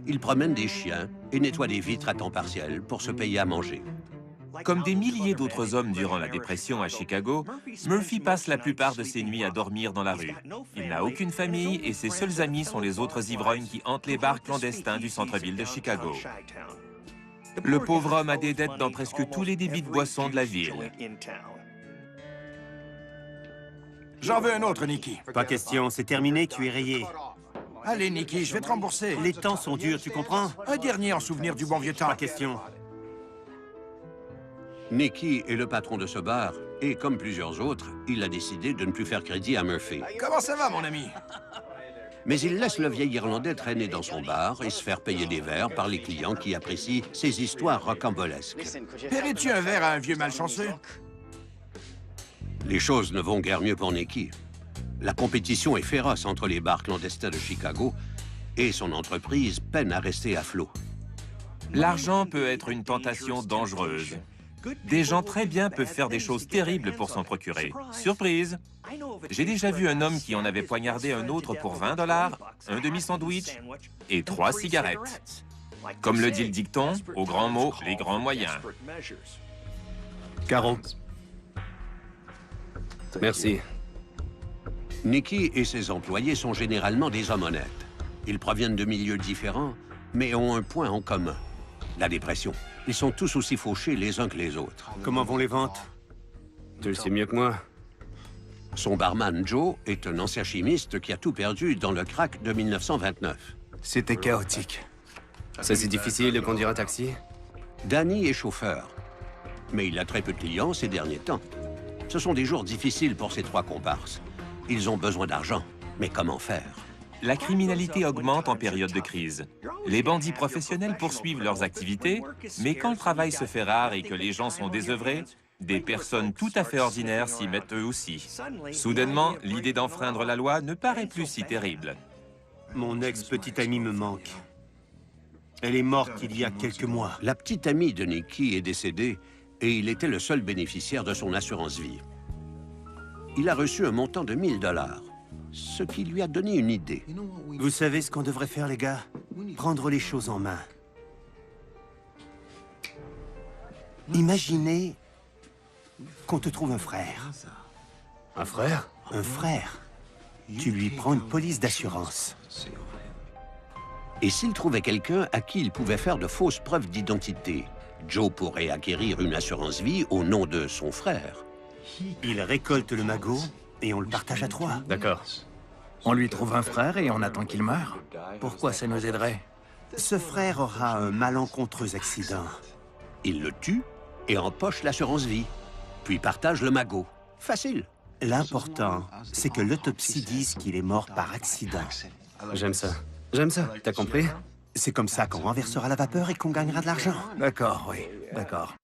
il promène des chiens et nettoie des vitres à temps partiel pour se payer à manger. Comme des milliers d'autres hommes durant la dépression à Chicago, Murphy passe la plupart de ses nuits à dormir dans la rue. Il n'a aucune famille et ses seuls amis sont les autres ivrognes qui hantent les bars clandestins du centre-ville de Chicago. Le pauvre homme a des dettes dans presque tous les débits de boissons de la ville. J'en veux un autre, Nicky. Pas question, c'est terminé, tu es rayé. Allez, Nicky, je vais te rembourser. Les temps sont durs, tu comprends? Un dernier en souvenir du bon vieux temps. Pas question. Nicky est le patron de ce bar et, comme plusieurs autres, il a décidé de ne plus faire crédit à Murphy. Comment ça va, mon ami? Mais il laisse le vieil Irlandais traîner dans son bar et se faire payer des verres par les clients qui apprécient ses histoires rocambolesques. Paierais-tu un verre à un vieux malchanceux? Les choses ne vont guère mieux pour Nicky. La compétition est féroce entre les bars clandestins de Chicago et son entreprise peine à rester à flot. L'argent peut être une tentation dangereuse. Des gens très bien peuvent faire des choses terribles pour s'en procurer. Surprise! J'ai déjà vu un homme qui en avait poignardé un autre pour 20 $, un demi-sandwich et 3 cigarettes. Comme le dit le dicton, aux grands mots, les grands moyens. Caro. Merci. Nicky et ses employés sont généralement des hommes honnêtes. Ils proviennent de milieux différents, mais ont un point en commun. La dépression. Ils sont tous aussi fauchés les uns que les autres. Comment vont les ventes? Tu le sais mieux que moi. Son barman, Joe, est un ancien chimiste qui a tout perdu dans le crack de 1929. C'était chaotique. C'est si difficile de conduire un taxi? Danny est chauffeur, mais il a très peu de clients ces derniers temps. Ce sont des jours difficiles pour ces trois comparses. Ils ont besoin d'argent, mais comment faire? La criminalité augmente en période de crise. Les bandits professionnels poursuivent leurs activités, mais quand le travail se fait rare et que les gens sont désœuvrés, des personnes tout à fait ordinaires s'y mettent eux aussi. Soudainement, l'idée d'enfreindre la loi ne paraît plus si terrible. Mon ex-petite amie me manque. Elle est morte il y a quelques mois. La petite amie de Nicky est décédée et il était le seul bénéficiaire de son assurance-vie. Il a reçu un montant de 1 000 $, ce qui lui a donné une idée. Vous savez ce qu'on devrait faire, les gars? Prendre les choses en main. Imaginez qu'on te trouve un frère. Un frère? Un frère. Tu lui prends une police d'assurance. Et s'il trouvait quelqu'un à qui il pouvait faire de fausses preuves d'identité, Joe pourrait acquérir une assurance-vie au nom de son frère. Il récolte le magot et on le partage à 3. D'accord. On lui trouve un frère et on attend qu'il meure. Pourquoi ça nous aiderait? Ce frère aura un malencontreux accident. Il le tue et empoche l'assurance-vie, puis partage le magot. Facile. L'important, c'est que l'autopsie dise qu'il est mort par accident. J'aime ça. J'aime ça, t'as compris? C'est comme ça qu'on renversera la vapeur et qu'on gagnera de l'argent. D'accord, oui, d'accord.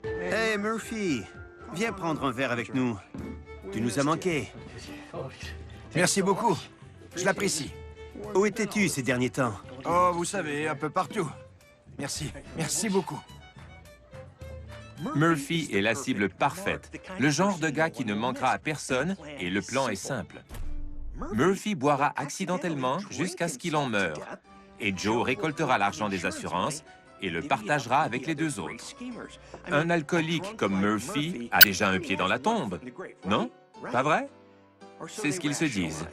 Hey Murphy, viens prendre un verre avec nous. Tu nous as manqué. Merci beaucoup. Je l'apprécie. Où étais-tu ces derniers temps? Oh, vous savez, un peu partout. Merci. Merci beaucoup. Murphy est la cible parfaite, le genre de gars qui ne manquera à personne et le plan est simple. Murphy boira accidentellement jusqu'à ce qu'il en meure et Joe récoltera l'argent des assurances et le partagera avec les deux autres. Un alcoolique comme Murphy a déjà un pied dans la tombe, non? Pas vrai? C'est ce qu'ils se disent.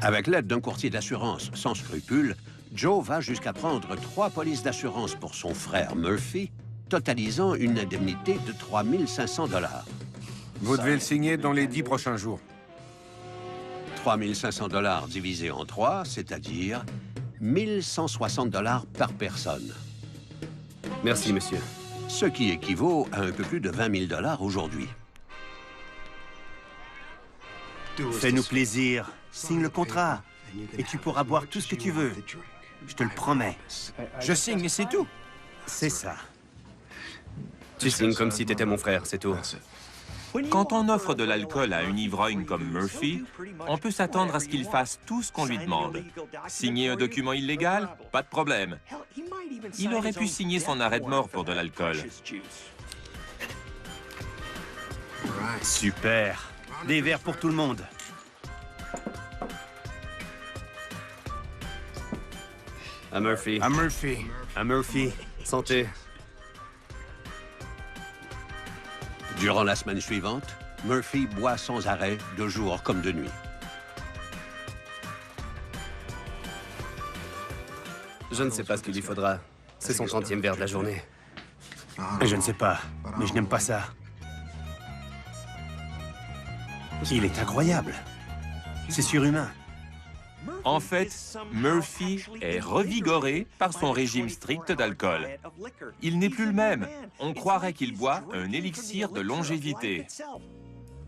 Avec l'aide d'un courtier d'assurance sans scrupules, Joe va jusqu'à prendre 3 polices d'assurance pour son frère Murphy, totalisant une indemnité de 3 500 $. Vous devez le signer dans les 10 prochains jours. 3 500 $ divisé en 3, c'est-à-dire 1 160 $ par personne. Merci, monsieur. Ce qui équivaut à un peu plus de 20 000 $ aujourd'hui. Fais-nous plaisir. Signe le contrat. Et tu pourras boire tout ce que tu veux. Je te le promets. Je signe et c'est tout. C'est ça. Tu signes comme si t'étais mon frère, c'est tout. Quand on offre de l'alcool à un ivrogne comme Murphy, on peut s'attendre à ce qu'il fasse tout ce qu'on lui demande. Signer un document illégal? Pas de problème. Il aurait pu signer son arrêt de mort pour de l'alcool. Super. Des verres pour tout le monde. À Murphy. À Murphy. À Murphy. Santé. Durant la semaine suivante, Murphy boit sans arrêt, de jour comme de nuit. Je ne sais pas ce qu'il lui faudra. C'est son 30e verre de la journée. Je ne sais pas, mais je n'aime pas ça. Il est incroyable. C'est surhumain. En fait, Murphy est revigoré par son régime strict d'alcool. Il n'est plus le même. On croirait qu'il boit un élixir de longévité.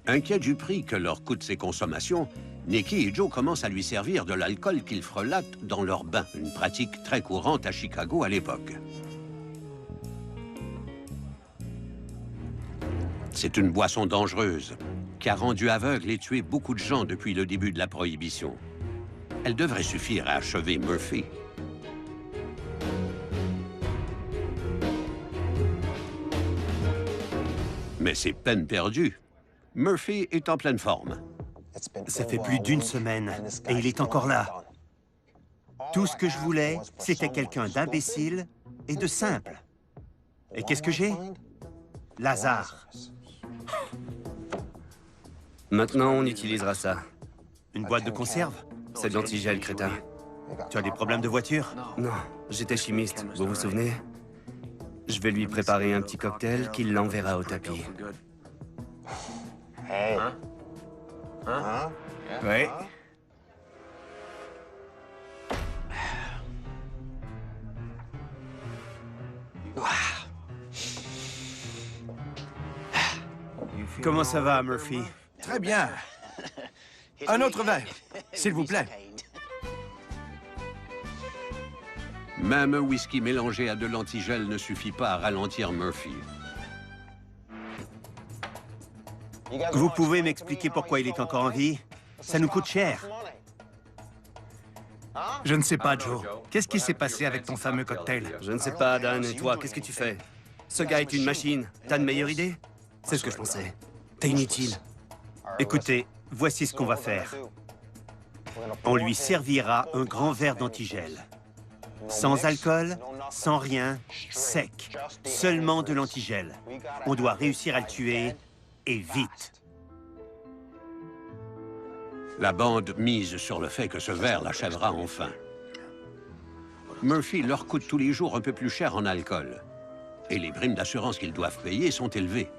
Inquiets du prix que leur coûtent ces consommations, Nicky et Joe commencent à lui servir de l'alcool qu'ils frelatent dans leur bain, une pratique très courante à Chicago à l'époque. C'est une boisson dangereuse, qui a rendu aveugle et tué beaucoup de gens depuis le début de la Prohibition. Elle devrait suffire à achever Murphy. Mais c'est peine perdue. Murphy est en pleine forme. Ça fait plus d'une semaine et il est encore là. Tout ce que je voulais, c'était quelqu'un d'imbécile et de simple. Et qu'est-ce que j'ai? Lazare. Maintenant, on utilisera ça. Une boîte de conserve? C'est de l'antigel, crétin. Tu as des problèmes de voiture? Non, j'étais chimiste, vous vous souvenez? Je vais lui préparer un petit cocktail qui l'enverra au tapis. Hey. Hein? Oui. Comment ça va, Murphy? Très bien. Un autre verre, s'il vous plaît. Même un whisky mélangé à de l'antigel ne suffit pas à ralentir Murphy. Vous pouvez m'expliquer pourquoi il est encore en vie? Ça nous coûte cher. Je ne sais pas, Joe. Qu'est-ce qui s'est passé avec ton fameux cocktail? Je ne sais pas, Dan. Et toi, qu'est-ce que tu fais? Ce gars est une machine. T'as une meilleure idée? C'est ce que je pensais. T'es inutile. Écoutez, voici ce qu'on va faire. On lui servira un grand verre d'antigel. Sans alcool, sans rien, sec. Seulement de l'antigel. On doit réussir à le tuer, et vite. La bande mise sur le fait que ce verre l'achèvera enfin. Murphy leur coûte tous les jours un peu plus cher en alcool. Et les primes d'assurance qu'ils doivent payer sont élevées.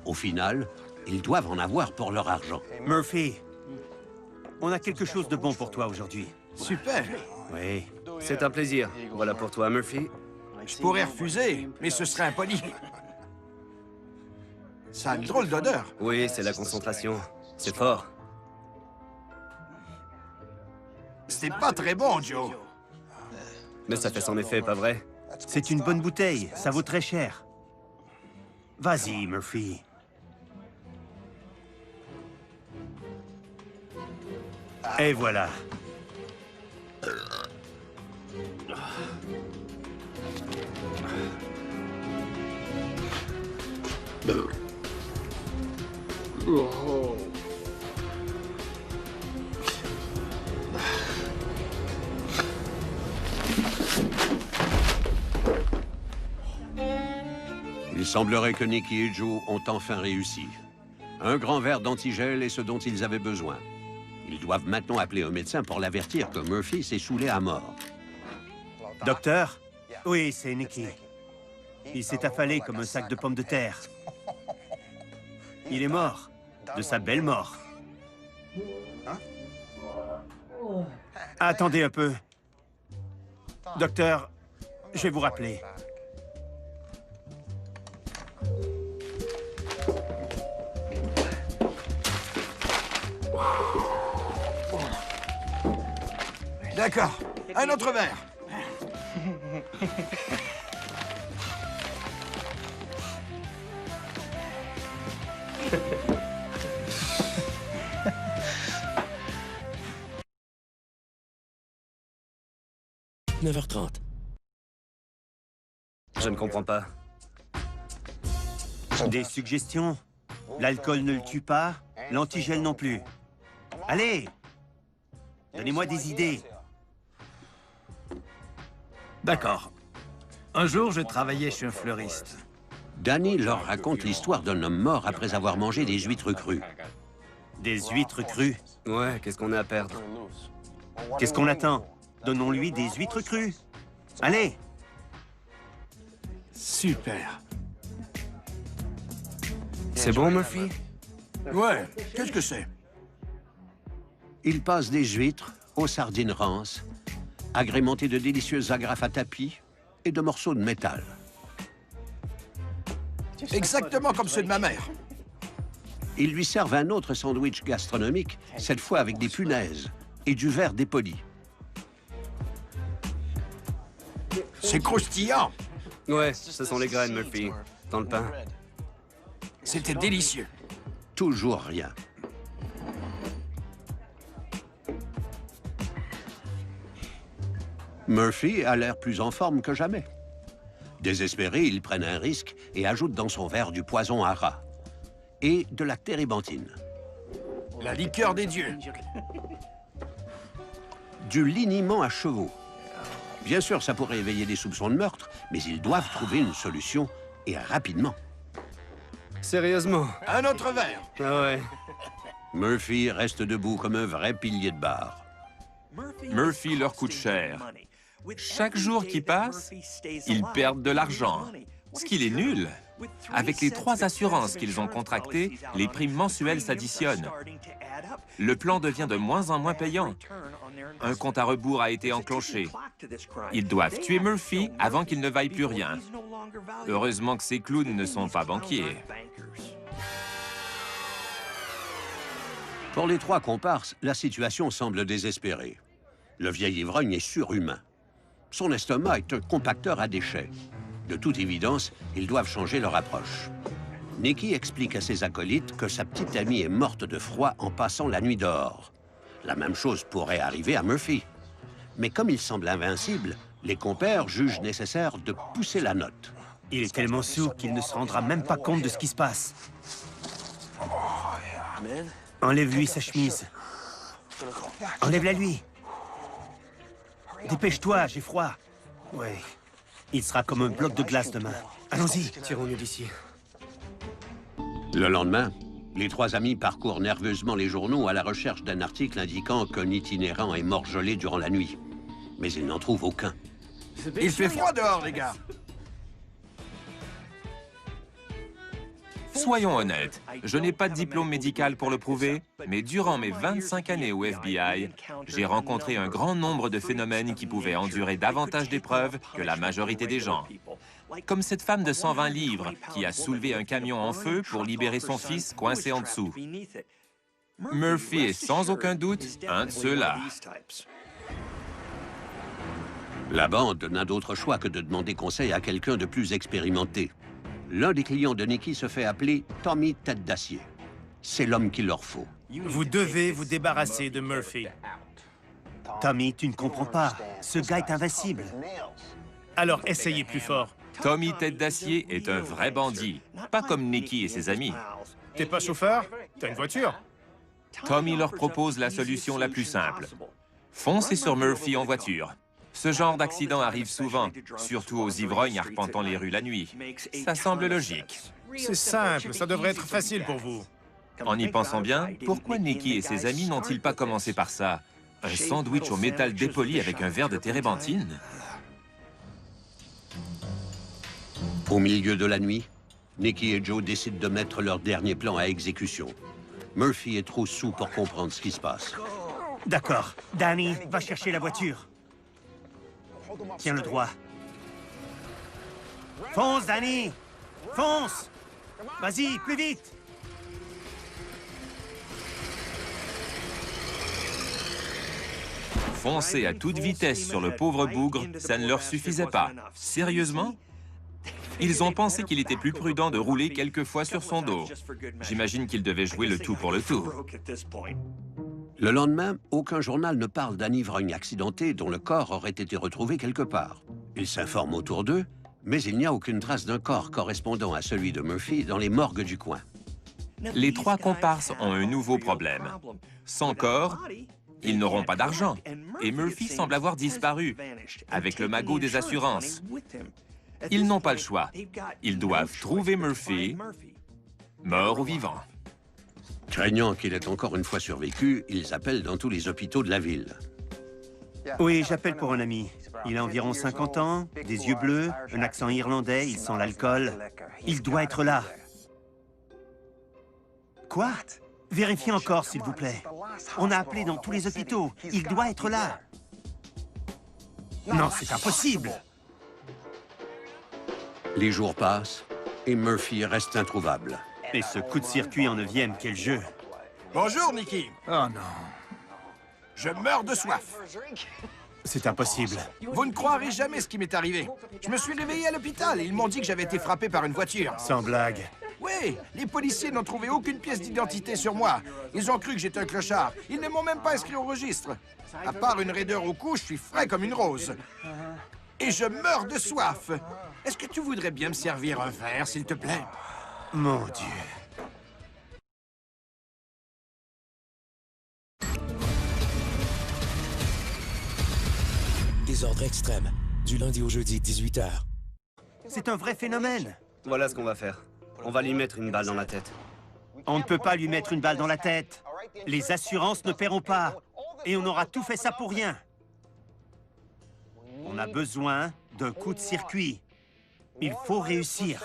Au final, ils doivent en avoir pour leur argent. Murphy, on a quelque chose de bon pour toi aujourd'hui. Super. Oui. C'est un plaisir. Voilà pour toi, Murphy. Je pourrais refuser, mais ce serait impoli. Ça a une drôle d'odeur. Oui, c'est la concentration. C'est fort. C'est pas très bon, Joe. Mais ça fait son effet, pas vrai? C'est une bonne bouteille. Ça vaut très cher. Vas-y, Murphy. Et voilà. Il semblerait que Nicky et Joe ont enfin réussi. Un grand verre d'antigel est ce dont ils avaient besoin. Ils doivent maintenant appeler un médecin pour l'avertir que Murphy s'est saoulé à mort. Docteur? Oui, c'est Nicky. Il s'est affalé comme un sac de pommes de terre. Il est mort. De sa belle mort. Attendez un peu. Docteur, je vais vous rappeler. D'accord. Un autre verre. « 9h30. Je ne comprends pas. Des suggestions? L'alcool ne le tue pas, l'antigel non plus. Allez! Donnez-moi des idées. D'accord. Un jour, je travaillais chez un fleuriste. Danny leur raconte l'histoire d'un homme mort après avoir mangé des huîtres crues. Des huîtres crues? Ouais, qu'est-ce qu'on a à perdre? Qu'est-ce qu'on attend? Donnons-lui des huîtres crues. Allez! Super. C'est bon, Murphy? Ouais, qu'est-ce que c'est? Ils passent des huîtres aux sardines rances, agrémentées de délicieuses agrafes à tapis et de morceaux de métal. Exactement comme ceux de ma mère. Ils lui servent un autre sandwich gastronomique, cette fois avec des punaises et du verre dépoli. C'est croustillant. Ouais, ce sont les graines, Murphy. Dans le pain. C'était délicieux. Toujours rien. Murphy a l'air plus en forme que jamais. Désespéré, il prennent un risque et ajoutent dans son verre du poison à rat et de la térébenthine. La liqueur des dieux. Du liniment à chevaux. Bien sûr, ça pourrait éveiller des soupçons de meurtre, mais ils doivent trouver une solution, et rapidement. Sérieusement? Un autre verre. Ah ouais. Murphy reste debout comme un vrai pilier de bar. Murphy leur coûte cher. Chaque jour qui passe, ils perdent de l'argent, ce qui est nul. Avec les 3 assurances qu'ils ont contractées, les primes mensuelles s'additionnent. Le plan devient de moins en moins payant. Un compte à rebours a été enclenché. Ils doivent tuer Murphy avant qu'il ne vaille plus rien. Heureusement que ces clowns ne sont pas banquiers. Pour les 3 comparses, la situation semble désespérée. Le vieil ivrogne est surhumain. Son estomac est un compacteur à déchets. De toute évidence, ils doivent changer leur approche. Nicky explique à ses acolytes que sa petite amie est morte de froid en passant la nuit dehors. La même chose pourrait arriver à Murphy. Mais comme il semble invincible, les compères jugent nécessaire de pousser la note. Il est tellement sourd qu'il ne se rendra même pas compte de ce qui se passe. Enlève-lui sa chemise. Enlève-la lui. Dépêche-toi, j'ai froid. Ouais. Il sera comme un bloc de glace demain. Allons-y. Tirons-nous d'ici. Le lendemain, les 3 amis parcourent nerveusement les journaux à la recherche d'un article indiquant qu'un itinérant est morgelé durant la nuit. Mais ils n'en trouvent aucun. Il fait froid dehors, les gars. Soyons honnêtes, je n'ai pas de diplôme médical pour le prouver, mais durant mes 25 années au FBI, j'ai rencontré un grand nombre de phénomènes qui pouvaient endurer davantage d'épreuves que la majorité des gens. Comme cette femme de 120 livres qui a soulevé un camion en feu pour libérer son fils coincé en dessous. Murphy est sans aucun doute un de ceux-là. La bande n'a d'autre choix que de demander conseil à quelqu'un de plus expérimenté. L'un des clients de Nicky se fait appeler Tommy Tête d'Acier. C'est l'homme qu'il leur faut. Vous devez vous débarrasser de Murphy. Tommy, tu ne comprends pas. Ce gars est invincible. Alors essayez plus fort. Tommy Tête d'Acier est un vrai bandit, pas comme Nicky et ses amis. T'es pas chauffeur? T'as une voiture? Tommy leur propose la solution la plus simple. Foncez sur Murphy en voiture. Ce genre d'accident arrive souvent, surtout aux ivrognes arpentant les rues la nuit. Ça semble logique. C'est simple, ça devrait être facile pour vous. En y pensant bien, pourquoi Nicky et ses amis n'ont-ils pas commencé par ça? Un sandwich au métal dépoli avec un verre de térébenthine? Au milieu de la nuit, Nicky et Joe décident de mettre leur dernier plan à exécution. Murphy est trop saoul pour comprendre ce qui se passe. D'accord. Danny, va chercher la voiture. Tiens le droit. Fonce, Danny! Fonce! Vas-y, plus vite! Foncer à toute vitesse sur le pauvre bougre, ça ne leur suffisait pas. Sérieusement? Ils ont pensé qu'il était plus prudent de rouler quelques fois sur son dos. J'imagine qu'ils devaient jouer le tout pour le tout. Le lendemain, aucun journal ne parle d'un ivrogne accidenté dont le corps aurait été retrouvé quelque part. Ils s'informent autour d'eux, mais il n'y a aucune trace d'un corps correspondant à celui de Murphy dans les morgues du coin. Les 3 comparses ont un nouveau problème. Sans corps, ils n'auront pas d'argent. Et Murphy semble avoir disparu, avec le magot des assurances. Ils n'ont pas le choix. Ils doivent trouver Murphy, mort ou vivant. Craignant qu'il ait encore une fois survécu, ils appellent dans tous les hôpitaux de la ville. Oui, j'appelle pour un ami. Il a environ 50 ans, des yeux bleus, un accent irlandais, il sent l'alcool. Il doit être là. Quoi? Vérifiez encore, s'il vous plaît. On a appelé dans tous les hôpitaux. Il doit être là. Non, c'est impossible. Les jours passent et Murphy reste introuvable. Et ce coup de circuit en 9e, quel jeu. Bonjour, Nicky. Oh non. Je meurs de soif. C'est impossible. Vous ne croirez jamais ce qui m'est arrivé. Je me suis réveillé à l'hôpital et ils m'ont dit que j'avais été frappé par une voiture. Sans blague. Oui, les policiers n'ont trouvé aucune pièce d'identité sur moi. Ils ont cru que j'étais un clochard. Ils ne m'ont même pas inscrit au registre. À part une raideur au cou, je suis frais comme une rose. Et je meurs de soif. Est-ce que tu voudrais bien me servir un verre, s'il te plaît? Mon Dieu. Désordre extrême, du lundi au jeudi, 18h. C'est un vrai phénomène. Voilà ce qu'on va faire. On va lui mettre une balle dans la tête. On ne peut pas lui mettre une balle dans la tête. Les assurances ne paieront pas. Et on aura tout fait ça pour rien. On a besoin d'un coup de circuit. Il faut réussir.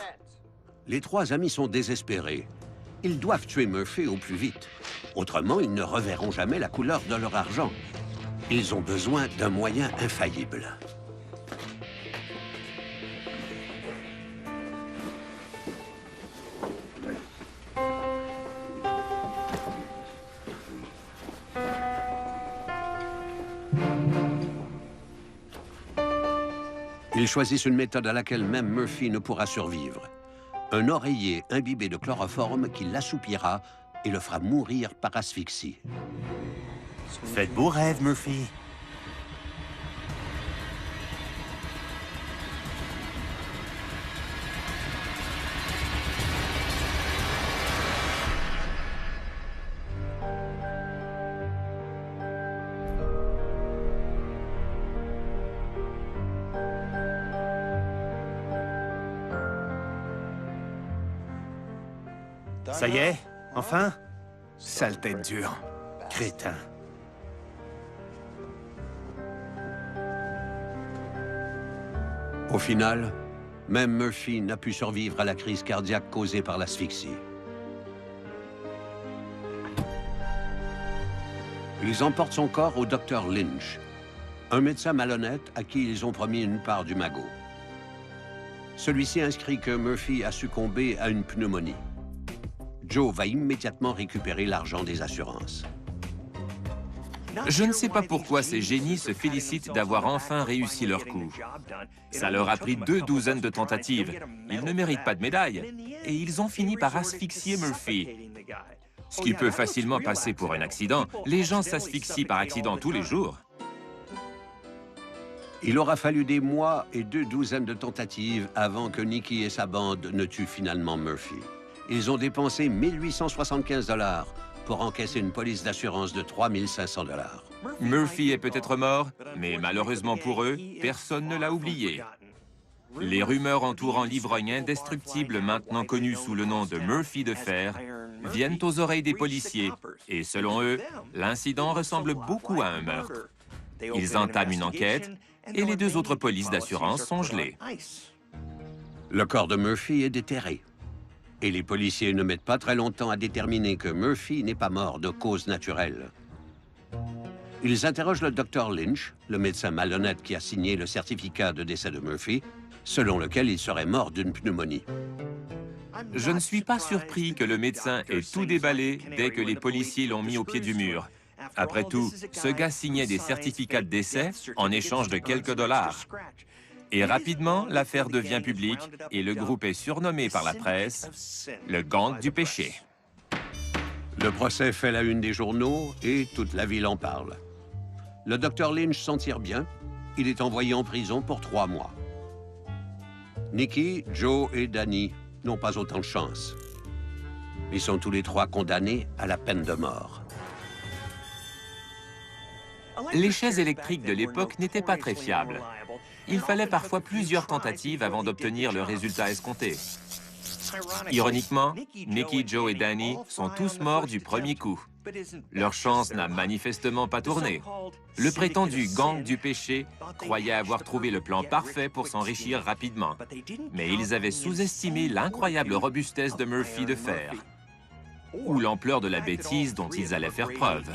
Les trois amis sont désespérés. Ils doivent tuer Murphy au plus vite. Autrement, ils ne reverront jamais la couleur de leur argent. Ils ont besoin d'un moyen infaillible. Ils choisissent une méthode à laquelle même Murphy ne pourra survivre. Un oreiller imbibé de chloroforme qui l'assoupira et le fera mourir par asphyxie. Faites beaux rêves, Murphy. Ça y est, enfin? Sale tête dure. Crétin. Au final, même Murphy n'a pu survivre à la crise cardiaque causée par l'asphyxie. Ils emportent son corps au docteur Lynch, un médecin malhonnête à qui ils ont promis une part du magot. Celui-ci inscrit que Murphy a succombé à une pneumonie. Joe va immédiatement récupérer l'argent des assurances. Je ne sais pas pourquoi ces génies se félicitent d'avoir enfin réussi leur coup. Ça leur a pris 2 douzaines de tentatives. Ils ne méritent pas de médaille. Et ils ont fini par asphyxier Murphy. Ce qui peut facilement passer pour un accident. Les gens s'asphyxient par accident tous les jours. Il aura fallu des mois et 2 douzaines de tentatives avant que Nicky et sa bande ne tuent finalement Murphy. Ils ont dépensé 1875 $ pour encaisser une police d'assurance de 3500 $. Murphy est peut-être mort, mais malheureusement pour eux, personne ne l'a oublié. Les rumeurs entourant l'ivrogne indestructible maintenant connu sous le nom de Murphy de fer viennent aux oreilles des policiers et selon eux, l'incident ressemble beaucoup à un meurtre. Ils entament une enquête et les 2 autres polices d'assurance sont gelées. Le corps de Murphy est déterré. Et les policiers ne mettent pas très longtemps à déterminer que Murphy n'est pas mort de cause naturelle. Ils interrogent le docteur Lynch, le médecin malhonnête qui a signé le certificat de décès de Murphy, selon lequel il serait mort d'une pneumonie. Je ne suis pas surpris que le médecin ait tout déballé dès que les policiers l'ont mis au pied du mur. Après tout, ce gars signait des certificats de décès en échange de quelques dollars. Et rapidement, l'affaire devient publique et le groupe est surnommé par la presse le gang du péché. Le procès fait la une des journaux et toute la ville en parle. Le docteur Lynch s'en tire bien. Il est envoyé en prison pour 3 mois. Nicky, Joe et Danny n'ont pas autant de chance. Ils sont tous les 3 condamnés à la peine de mort. Les chaises électriques de l'époque n'étaient pas très fiables. Il fallait parfois plusieurs tentatives avant d'obtenir le résultat escompté. Ironiquement, Nicky, Joe et Danny sont tous morts du premier coup. Leur chance n'a manifestement pas tourné. Le prétendu gang du péché croyait avoir trouvé le plan parfait pour s'enrichir rapidement. Mais ils avaient sous-estimé l'incroyable robustesse de Murphy de fer. ou l'ampleur de la bêtise dont ils allaient faire preuve.